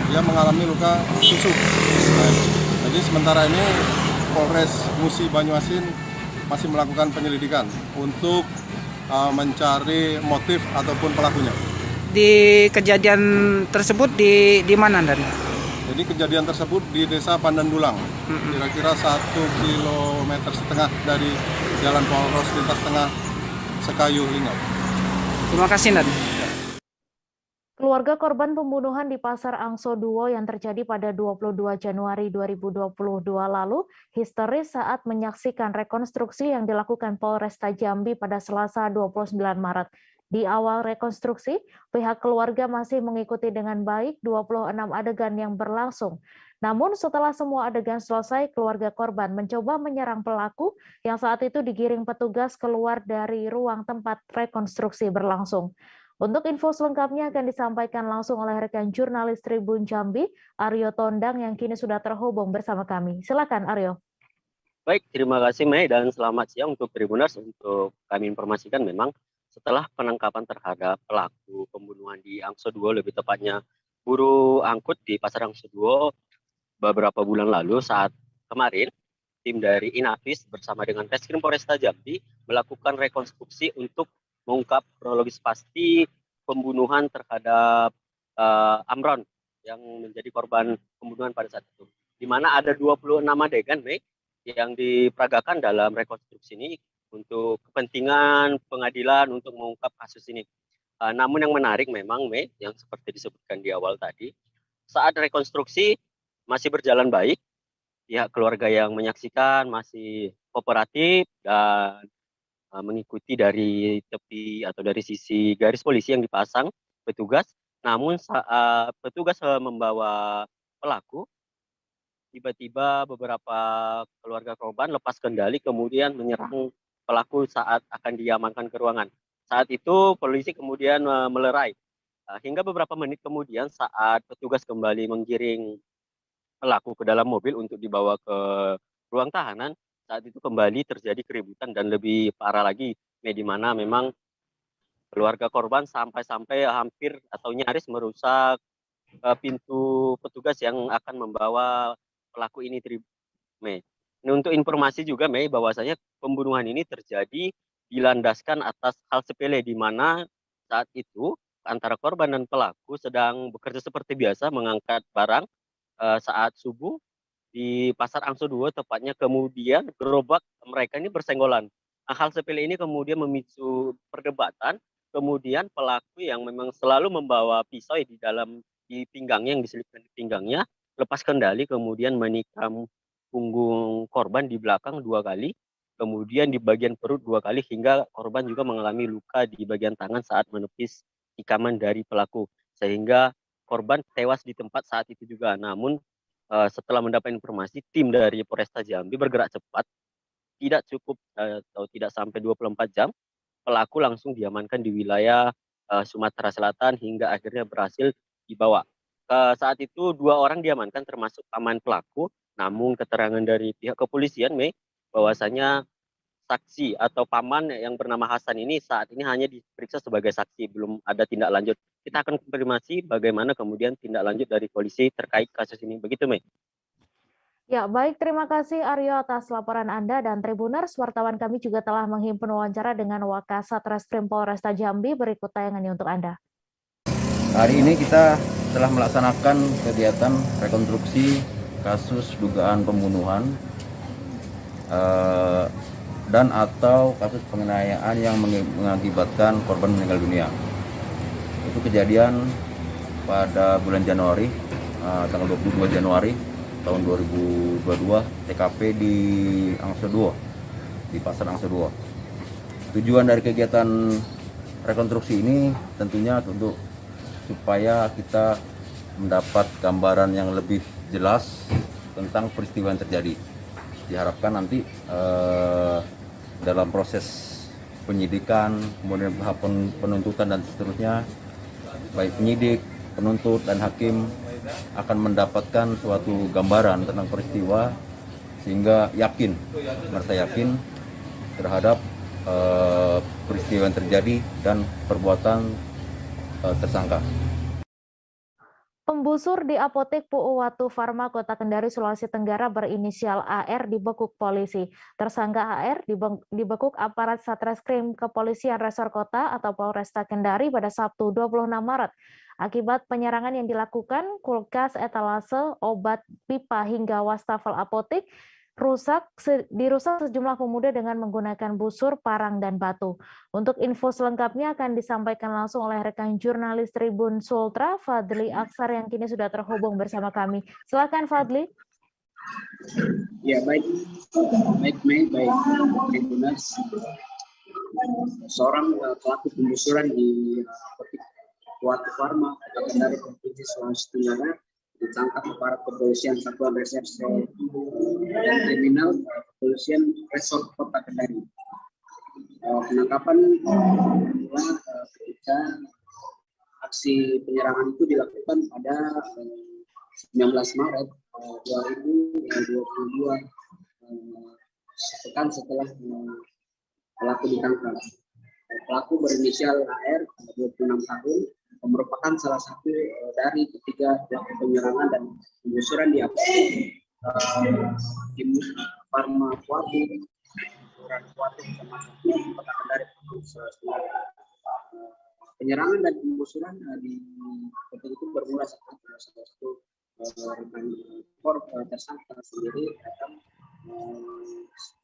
Dia mengalami luka tusuk. Jadi sementara ini Polres Musi Banyu Asin masih melakukan penyelidikan untuk mencari motif ataupun pelakunya. Di kejadian tersebut di mana, Dan? Jadi kejadian tersebut di Desa Pandang Dulang, kira-kira 1,5 kilometer dari Jalan Poros Lintas Tengah Sekayu Lingau. Terima kasih, Dan. Keluarga korban pembunuhan di Pasar Angso Duo yang terjadi pada 22 Januari 2022 lalu histeris saat menyaksikan rekonstruksi yang dilakukan Polresta Jambi pada Selasa 29 Maret. Di awal rekonstruksi, pihak keluarga masih mengikuti dengan baik 26 adegan yang berlangsung. Namun setelah semua adegan selesai, keluarga korban mencoba menyerang pelaku yang saat itu digiring petugas keluar dari ruang tempat rekonstruksi berlangsung. Untuk info selengkapnya akan disampaikan langsung oleh rekan jurnalis Tribun Jambi, Aryo Tondang, yang kini sudah terhubung bersama kami. Silakan Aryo. Baik, terima kasih Mei dan selamat siang untuk Tribuners. Untuk kami informasikan memang setelah penangkapan terhadap pelaku pembunuhan di Angso Duo, lebih tepatnya buruh angkut di Pasar Angso Duo beberapa bulan lalu, saat kemarin tim dari Inavis bersama dengan Reskrim Polresta Jambi melakukan rekonstruksi untuk mengungkap kronologis pasti pembunuhan terhadap Amron yang menjadi korban pembunuhan pada saat itu. Di mana ada 26 adegan, Mei, yang diperagakan dalam rekonstruksi ini untuk kepentingan pengadilan untuk mengungkap kasus ini. Namun yang menarik memang, Mei, yang seperti disebutkan di awal tadi, saat rekonstruksi masih berjalan baik, pihak keluarga yang menyaksikan masih kooperatif dan mengikuti dari tepi atau dari sisi garis polisi yang dipasang petugas. Namun saat petugas membawa pelaku, tiba-tiba beberapa keluarga korban lepas kendali kemudian menyerang pelaku saat akan diamankan ke ruangan. Saat itu polisi kemudian melerai. Hingga beberapa menit kemudian saat petugas kembali menggiring pelaku ke dalam mobil untuk dibawa ke ruang tahanan, saat itu kembali terjadi keributan dan lebih parah lagi, di mana memang keluarga korban sampai-sampai hampir atau nyaris merusak pintu petugas yang akan membawa pelaku ini. Mei. Untuk informasi juga Mei, bahwasanya pembunuhan ini terjadi dilandaskan atas hal sepele, di mana saat itu antara korban dan pelaku sedang bekerja seperti biasa mengangkat barang saat subuh di Pasar Angso 2 tepatnya, kemudian gerobak mereka ini bersenggolan. Hal sepele ini kemudian memicu perdebatan, kemudian pelaku yang memang selalu membawa pisau di pinggangnya, yang diselipkan di pinggangnya, lepas kendali kemudian menikam punggung korban di belakang 2 kali, kemudian di bagian perut 2 kali, hingga korban juga mengalami luka di bagian tangan saat menepis tikaman dari pelaku, sehingga korban tewas di tempat saat itu juga. Namun setelah mendapat informasi, tim dari Polresta Jambi bergerak cepat, tidak cukup atau tidak sampai 24 jam, pelaku langsung diamankan di wilayah Sumatera Selatan hingga akhirnya berhasil dibawa. Saat itu 2 orang diamankan termasuk paman pelaku. Namun keterangan dari pihak kepolisian, Mei, bahwasanya saksi atau paman yang bernama Hasan ini saat ini hanya diperiksa sebagai saksi, belum ada tindak lanjut. Kita akan konfirmasi bagaimana kemudian tindak lanjut dari polisi terkait kasus ini. Begitu, Mei. Ya, baik. Terima kasih Aryo atas laporan Anda, dan Tribuners, wartawan kami juga telah menghimpun wawancara dengan Wakasat Reskrim Polresta Jambi. Berikut tayangannya untuk Anda. Hari ini kita telah melaksanakan kegiatan rekonstruksi kasus dugaan pembunuhan dan atau kasus penganiayaan yang mengakibatkan korban meninggal dunia. Itu kejadian pada bulan Januari, tanggal 22 Januari tahun 2022, TKP di Angso 2, di Pasar Angso 2. Tujuan dari kegiatan rekonstruksi ini tentunya untuk supaya kita mendapat gambaran yang lebih jelas tentang peristiwa yang terjadi. Diharapkan nanti dalam proses penyidikan, kemudian tahap penuntutan dan seterusnya, baik penyidik, penuntut, dan hakim akan mendapatkan suatu gambaran tentang peristiwa sehingga merasa yakin terhadap peristiwa yang terjadi dan perbuatan tersangka. Pembusur di apotek Puuwatu Farma Kota Kendari, Sulawesi Tenggara berinisial AR dibekuk polisi. Tersangka AR dibekuk aparat Satreskrim Kepolisian Resor Kota atau Polresta Kendari pada Sabtu 26 Maret. Akibat penyerangan yang dilakukan, kulkas, etalase, obat, pipa, hingga wastafel apotek dirusak sejumlah pemuda dengan menggunakan busur, parang, dan batu. Untuk info selengkapnya akan disampaikan langsung oleh rekan jurnalis Tribun Sultra, Fadli Aksar, yang kini sudah terhubung bersama kami. Silakan, Fadli. Ya, baik Tribuners. Seorang pelaku pembusuran di apotek Puuwatu Farma Kota Kendari, Provinsi Sulawesi Tenggara ditangkap aparat kepolisian Satuan Reserse dan Kriminal Kepolisian Resor Kota Kendari. Penangkapan adalah ketika aksi penyerangan itu dilakukan pada 19 Maret 2022, sepekan setelah pelaku ditangkap. Pelaku berinisial AR, 26 tahun, merupakan salah satu dari ketiga pelaku penyerangan dan penggusuran di apotek Farma Puuwatu, termasuk Kota Kendari. Penyerangan dan penggusuran di apotek itu bermula saat salah satu rekan tersangka sendiri datang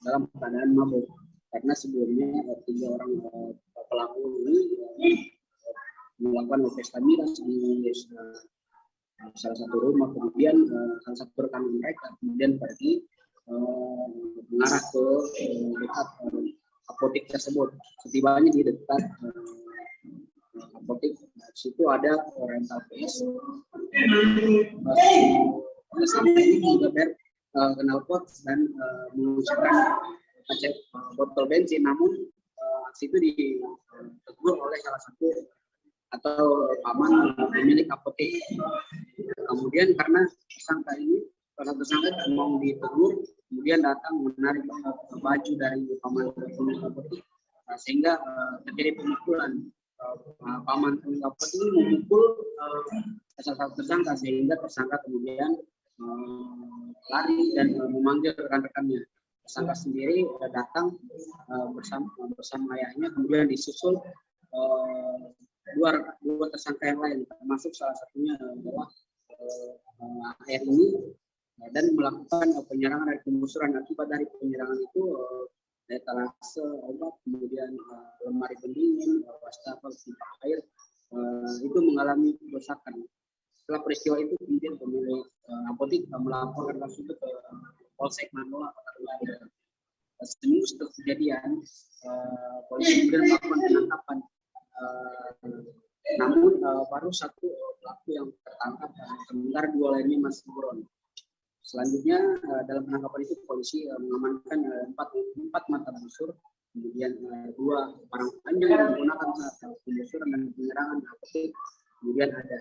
dalam keadaan mabuk, karena sebelumnya 3 orang pelaku ini melakukan pesta miras di salah satu rumah. Kemudian salah satu rekan mereka kemudian pergi mengarah ke dekat apotek tersebut. Setibanya di dekat apotek, di situ ada rental PS. Sampai ini juga knalpot dan mengucapkan botol bensin, namun aksi itu ditegur oleh salah satu atau paman pemilik apotek. Kemudian karena tersangka ini, para tersangka mau ditegur, kemudian datang menarik baju dari paman pemilik apotek, sehingga terjadi pemukulan. Paman pemilik apotek ini memukul salah satu tersangka, sehingga tersangka kemudian lari dan memanggil rekan-rekannya. Tersangka sendiri datang bersama ayahnya, kemudian disusul dua tersangka yang lain, termasuk salah satunya adalah AR ini, dan melakukan penyerangan dari penggusuran. Akibat dari penyerangan itu etalase obat, kemudian lemari pendingin, wastafel, pipa air itu mengalami kerusakan. Setelah peristiwa itu kemudian pemilik apotek melaporkan kasus itu ke Polsek Manoa. Seminggu setelah kejadian, polisi kemudian melakukan penangkapan. Namun baru satu pelaku yang tertangkap, sementara dua lainnya masih buron. Selanjutnya dalam penangkapan itu polisi mengamankan empat mata busur, kemudian dua barang panjang yang digunakan saat penggusuran dan penyerangan apotek, kemudian ada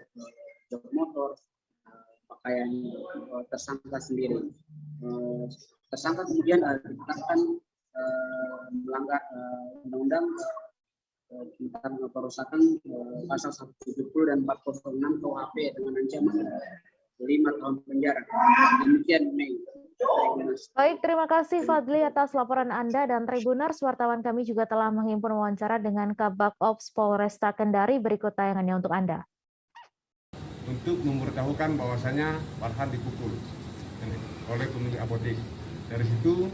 jok motor, pakaian tersangka sendiri. Tersangka kemudian ditetapkan melanggar undang-undang tentang perusakan pasal 170 dan 406 KUHP dengan ancaman 5 tahun penjara. Demikian Mei. Baik, terima kasih Fadli atas laporan Anda, dan Tribuners, wartawan kami juga telah menghimpun wawancara dengan Kabak Ops Polresta Kendari. Berikut tayangannya untuk Anda. Untuk memberitahukan bahwasanya Farhan dipukul oleh pemilik apotek. Dari situ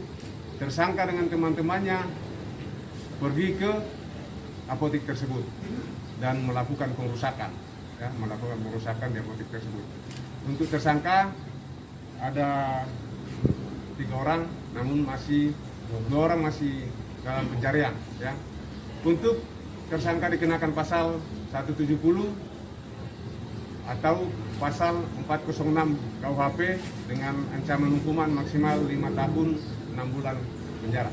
tersangka dengan teman-temannya pergi ke apotek tersebut dan melakukan pengerusakan, di apotek tersebut. Untuk tersangka ada 3 orang, namun masih 2 orang masih dalam pencarian. Ya. Untuk tersangka dikenakan pasal 170 atau pasal 406 KUHP dengan ancaman hukuman maksimal 5 tahun 6 bulan penjara.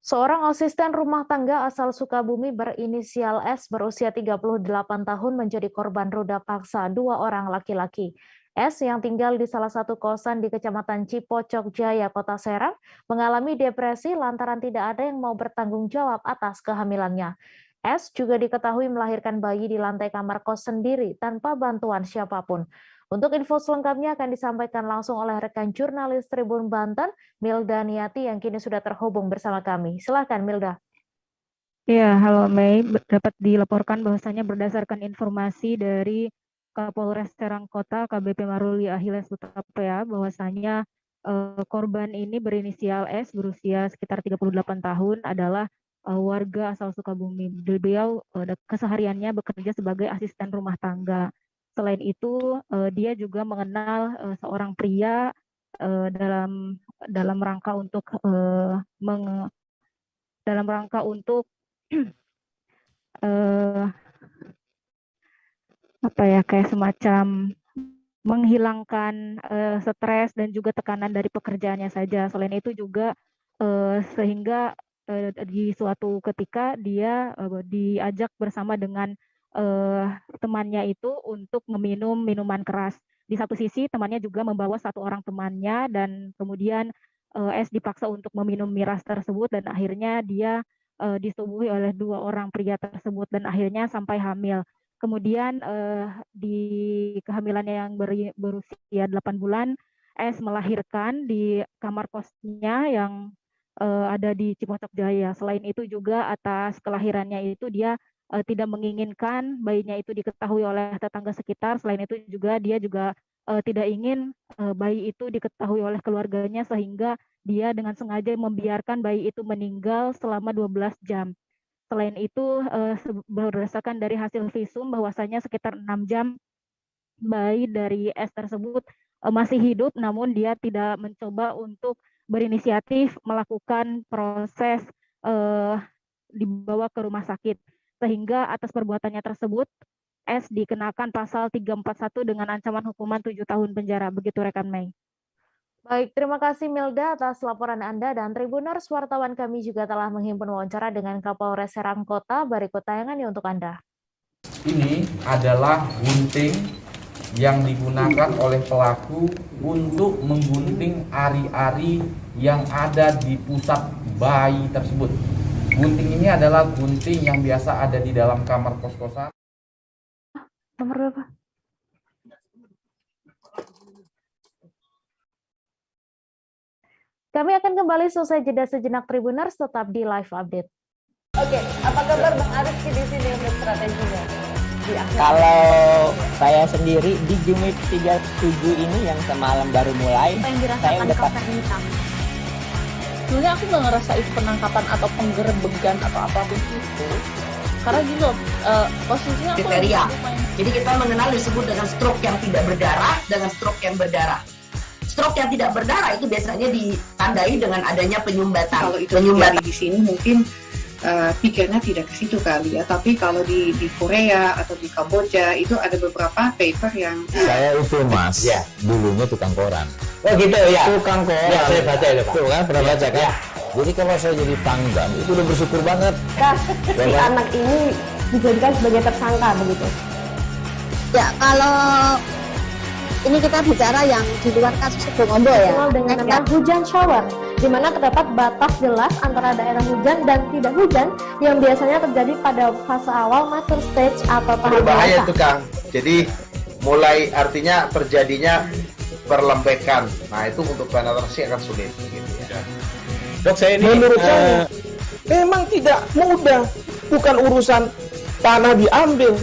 Seorang asisten rumah tangga asal Sukabumi berinisial S berusia 38 tahun menjadi korban ruda paksa 2 orang laki-laki. S yang tinggal di salah satu kosan di Kecamatan Cipocok Jaya, Kota Serang, mengalami depresi lantaran tidak ada yang mau bertanggung jawab atas kehamilannya. S juga diketahui melahirkan bayi di lantai kamar kos sendiri tanpa bantuan siapapun. Untuk info selengkapnya akan disampaikan langsung oleh rekan jurnalis Tribun Banten, Milda Niati, yang kini sudah terhubung bersama kami. Silakan Milda. Ya, halo Mei. Dapat dilaporkan bahwasanya berdasarkan informasi dari Kapolres Serang Kota, KBP Maruli Ahiles Utapea, bahwasanya korban ini berinisial S berusia sekitar 38 tahun adalah warga asal Sukabumi. Beliau kesehariannya bekerja sebagai asisten rumah tangga. Selain itu, dia juga mengenal seorang pria dalam rangka untuk kayak semacam menghilangkan stres dan juga tekanan dari pekerjaannya saja. Selain itu juga sehingga di suatu ketika dia diajak bersama dengan temannya itu untuk meminum minuman keras. Di satu sisi temannya juga membawa 1 orang temannya, dan kemudian S dipaksa untuk meminum miras tersebut, dan akhirnya dia disuguhi oleh 2 orang pria tersebut dan akhirnya sampai hamil. Kemudian di kehamilannya yang berusia 8 bulan, S melahirkan di kamar kosnya yang ada di Cipocok Jaya. Selain itu juga atas kelahirannya itu dia tidak menginginkan bayinya itu diketahui oleh tetangga sekitar. Selain itu juga dia juga tidak ingin bayi itu diketahui oleh keluarganya, sehingga dia dengan sengaja membiarkan bayi itu meninggal selama 12 jam. Selain itu berdasarkan dari hasil visum bahwasanya sekitar 6 jam bayi dari S tersebut masih hidup, namun dia tidak mencoba untuk berinisiatif melakukan proses eh, dibawa ke rumah sakit. Sehingga atas perbuatannya tersebut, S dikenakan pasal 341 dengan ancaman hukuman 7 tahun penjara. Begitu rekan Mei. Baik, terima kasih Milda atas laporan Anda, dan Tribuners, wartawan kami juga telah menghimpun wawancara dengan Kapolres Serang Kota. Berikut tayangannya untuk Anda. Ini adalah gunting yang digunakan oleh pelaku untuk menggunting ari-ari yang ada di pusat bayi tersebut. Gunting ini adalah gunting yang biasa ada di dalam kamar kos-kosan. Nomor berapa? Kami akan kembali seusai jeda sejenak Tribuners, tetap di live update. Oke, apa kabar Bang Ariski di sini untuk strateginya? Kalau saya sendiri di Gimik 37 ini yang semalam baru mulai, saya udah sebenarnya aku nggak ngerasa itu penangkapan atau penggerebegan atau apapun itu. Karena gini loh, posisinya aku kriteria. Jadi kita mengenal disebut dengan stroke yang tidak berdarah dengan stroke yang berdarah. Stroke yang tidak berdarah itu biasanya ditandai dengan adanya penyumbatan. Kalau itu terjadi di sini mungkin pikirnya tidak ke situ kali ya. Tapi kalau di Korea atau di Kamboja itu ada beberapa paper yang Saya itu Mas, dulunya tukang koran. Oh gitu ya. Tukang koran. Ya, saya baca itu Pak. Tuh kan, pernah baca kan? Jadi kalau saya jadi pangdam itu udah bersyukur banget. Si anak ini dijadikan sebagai tersangka begitu. Ya, kalau ini kita bicara yang di luar kasus Sebongombo ya. Dikenal dengan nama hujan shower, di mana terdapat batas jelas antara daerah hujan dan tidak hujan yang biasanya terjadi pada fase awal mature stage atau tahap Berbahaya dewasa. itu Kang. Jadi mulai artinya terjadinya perlembekan. Nah itu untuk penetrasi akan sulit. Gitu ya. Dok, saya ini menurut saya memang tidak mudah, bukan urusan tanah diambil.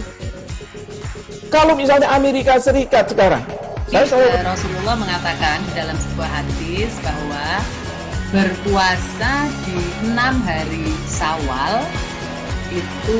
Kalau misalnya Amerika Serikat sekarang, Rasulullah mengatakan di dalam sebuah hadis bahwa berpuasa di 6 hari Syawal itu.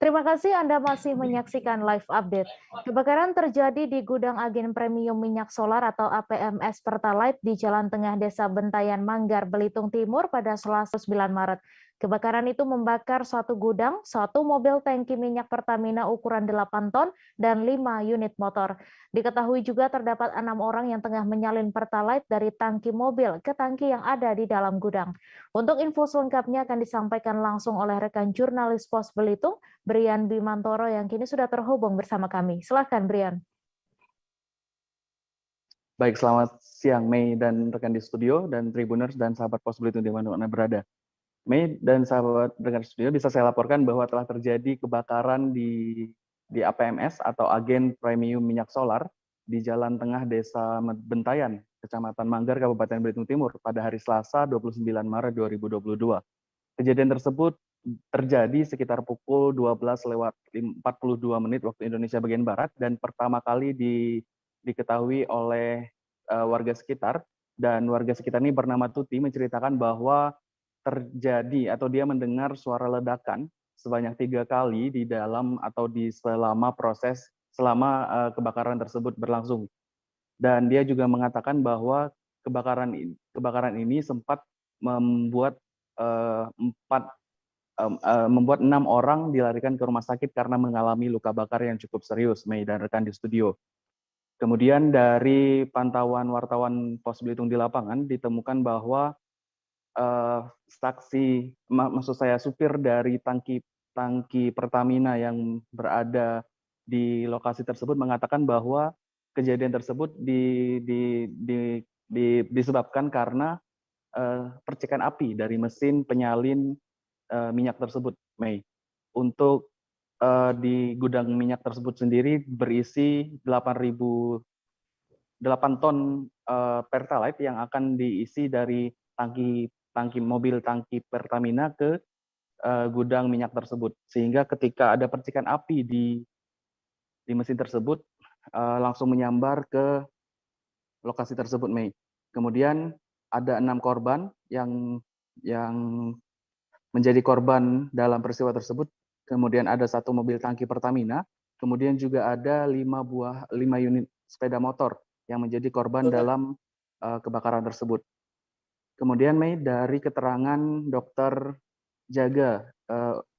Terima kasih Anda masih menyaksikan live update. Kebakaran terjadi di gudang agen premium minyak solar atau APMS Pertalite di Jalan Tengah Desa Bentayan, Manggar, Belitung Timur pada Selasa 9 Maret. Kebakaran itu membakar suatu gudang, satu mobil tangki minyak Pertamina ukuran 8 ton, dan 5 unit motor. Diketahui juga terdapat 6 orang yang tengah menyalin Pertalite dari tangki mobil ke tangki yang ada di dalam gudang. Untuk info selengkapnya akan disampaikan langsung oleh rekan jurnalis Pos Belitung, Brian Bimantoro, yang kini sudah terhubung bersama kami. Silakan Brian. Baik, selamat siang Mei dan rekan di studio, dan Tribuners dan sahabat Pos Belitung di mana-mana berada. Mei dan sahabat rekan studio, bisa saya laporkan bahwa telah terjadi kebakaran di APMS atau Agen Premium Minyak Solar di Jalan Tengah Desa Bentayan, Kecamatan Manggar, Kabupaten Belitung Timur pada hari Selasa 29 Maret 2022. Kejadian tersebut terjadi sekitar pukul 12:42 waktu Indonesia bagian Barat dan pertama kali diketahui oleh warga sekitar, dan warga sekitar ini bernama Tuti menceritakan bahwa terjadi atau dia mendengar suara ledakan sebanyak 3 kali di dalam atau di selama kebakaran tersebut berlangsung. Dan dia juga mengatakan bahwa kebakaran ini sempat membuat 6 orang dilarikan ke rumah sakit karena mengalami luka bakar yang cukup serius, Mei dan rekan di studio. Kemudian dari pantauan wartawan Pos Belitung di lapangan ditemukan bahwa supir dari tangki Pertamina yang berada di lokasi tersebut mengatakan bahwa kejadian tersebut disebabkan karena percikan api dari mesin penyalin minyak tersebut, Mei. Untuk di gudang minyak tersebut sendiri berisi 8 ton Pertalite yang akan diisi dari mobil tangki Pertamina ke gudang minyak tersebut, sehingga ketika ada percikan api di mesin tersebut langsung menyambar ke lokasi tersebut, Mei. Kemudian ada 6 korban yang menjadi korban dalam peristiwa tersebut. Kemudian ada 1 mobil tangki Pertamina, kemudian juga ada 5 unit sepeda motor yang menjadi korban dalam kebakaran tersebut. Kemudian Mei, dari keterangan dokter jaga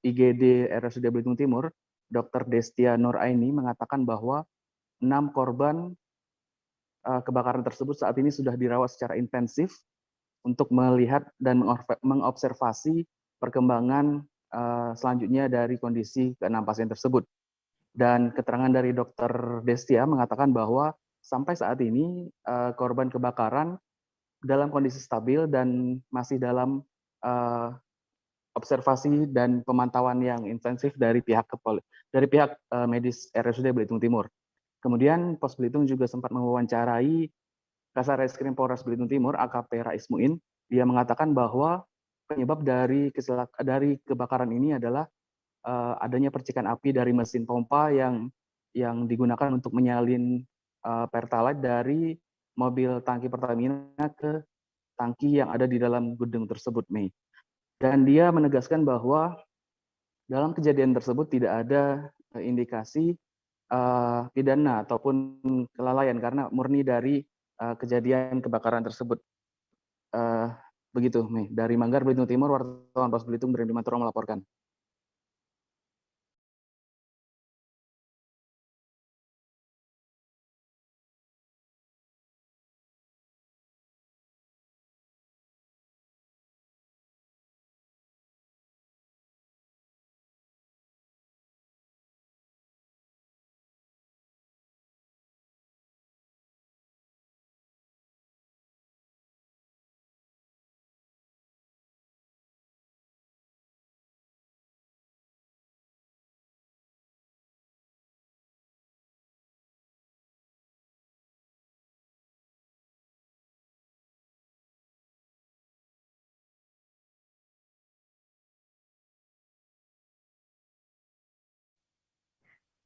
IGD RSUD Belitung Timur, Dr. Destia Nuraini mengatakan bahwa 6 korban kebakaran tersebut saat ini sudah dirawat secara intensif untuk melihat dan mengobservasi perkembangan selanjutnya dari kondisi ke-6 pasien tersebut. Dan keterangan dari Dr. Destia mengatakan bahwa sampai saat ini korban kebakaran dalam kondisi stabil dan masih dalam observasi dan pemantauan yang intensif dari pihak medis RSUD Belitung Timur. Kemudian Pos Belitung juga sempat mewawancarai Kasarreskrim Polres Belitung Timur AKP Rais Muin. Dia mengatakan bahwa penyebab dari kebakaran ini adalah adanya percikan api dari mesin pompa yang digunakan untuk menyalin Pertalite dari mobil tangki Pertamina ke tangki yang ada di dalam gedung tersebut, Mei. Dan dia menegaskan bahwa dalam kejadian tersebut tidak ada indikasi pidana ataupun kelalaian karena murni dari kejadian kebakaran tersebut. Begitu, Mei. Dari Manggar, Belitung Timur, wartawan Pos Belitung Brandi Mantoro melaporkan.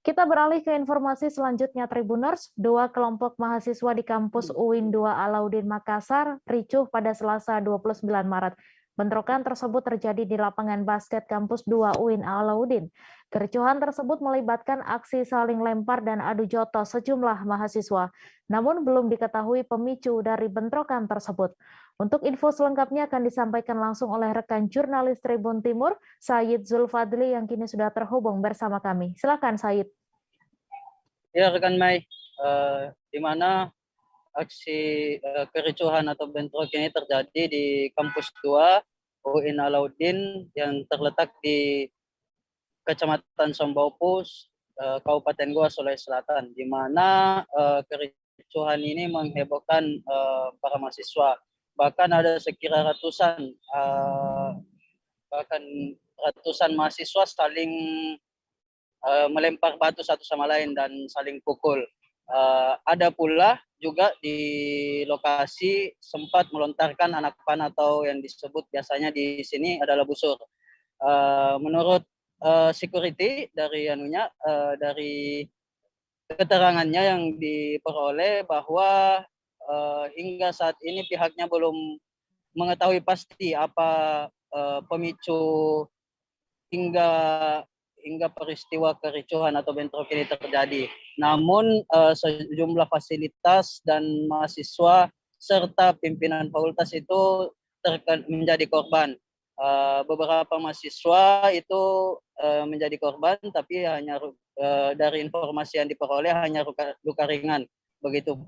Kita beralih ke informasi selanjutnya, Tribuners. 2 kelompok mahasiswa di kampus UIN 2 Alauddin Makassar ricuh pada Selasa 29 Maret. Bentrokan tersebut terjadi di lapangan basket kampus 2 UIN Alauddin. Kericuhan tersebut melibatkan aksi saling lempar dan adu jotos sejumlah mahasiswa. Namun belum diketahui pemicu dari bentrokan tersebut. Untuk info selengkapnya akan disampaikan langsung oleh rekan jurnalis Tribun Timur, Said Zulfadli, yang kini sudah terhubung bersama kami. Silakan, Said. Ya, rekan Mai, di mana aksi kericuhan atau bentrok ini terjadi di kampus 2 UIN Alauddin yang terletak di Kecamatan Sombaupus, Kabupaten Goa, Sulawesi Selatan, di mana kericuhan ini menghebohkan para mahasiswa. Bahkan ada sekira ratusan mahasiswa saling melempar batu satu sama lain dan saling pukul. Ada pula juga di lokasi sempat melontarkan anak panah atau yang disebut biasanya di sini adalah busur. Menurut security dari keterangannya yang diperoleh bahwa hingga saat ini pihaknya belum mengetahui pasti apa pemicu hingga peristiwa kericuhan atau bentrok ini terjadi. Namun sejumlah fasilitas dan mahasiswa serta pimpinan fakultas itu menjadi korban. Beberapa mahasiswa itu menjadi korban, tapi hanya dari informasi yang diperoleh hanya luka ringan. Begitu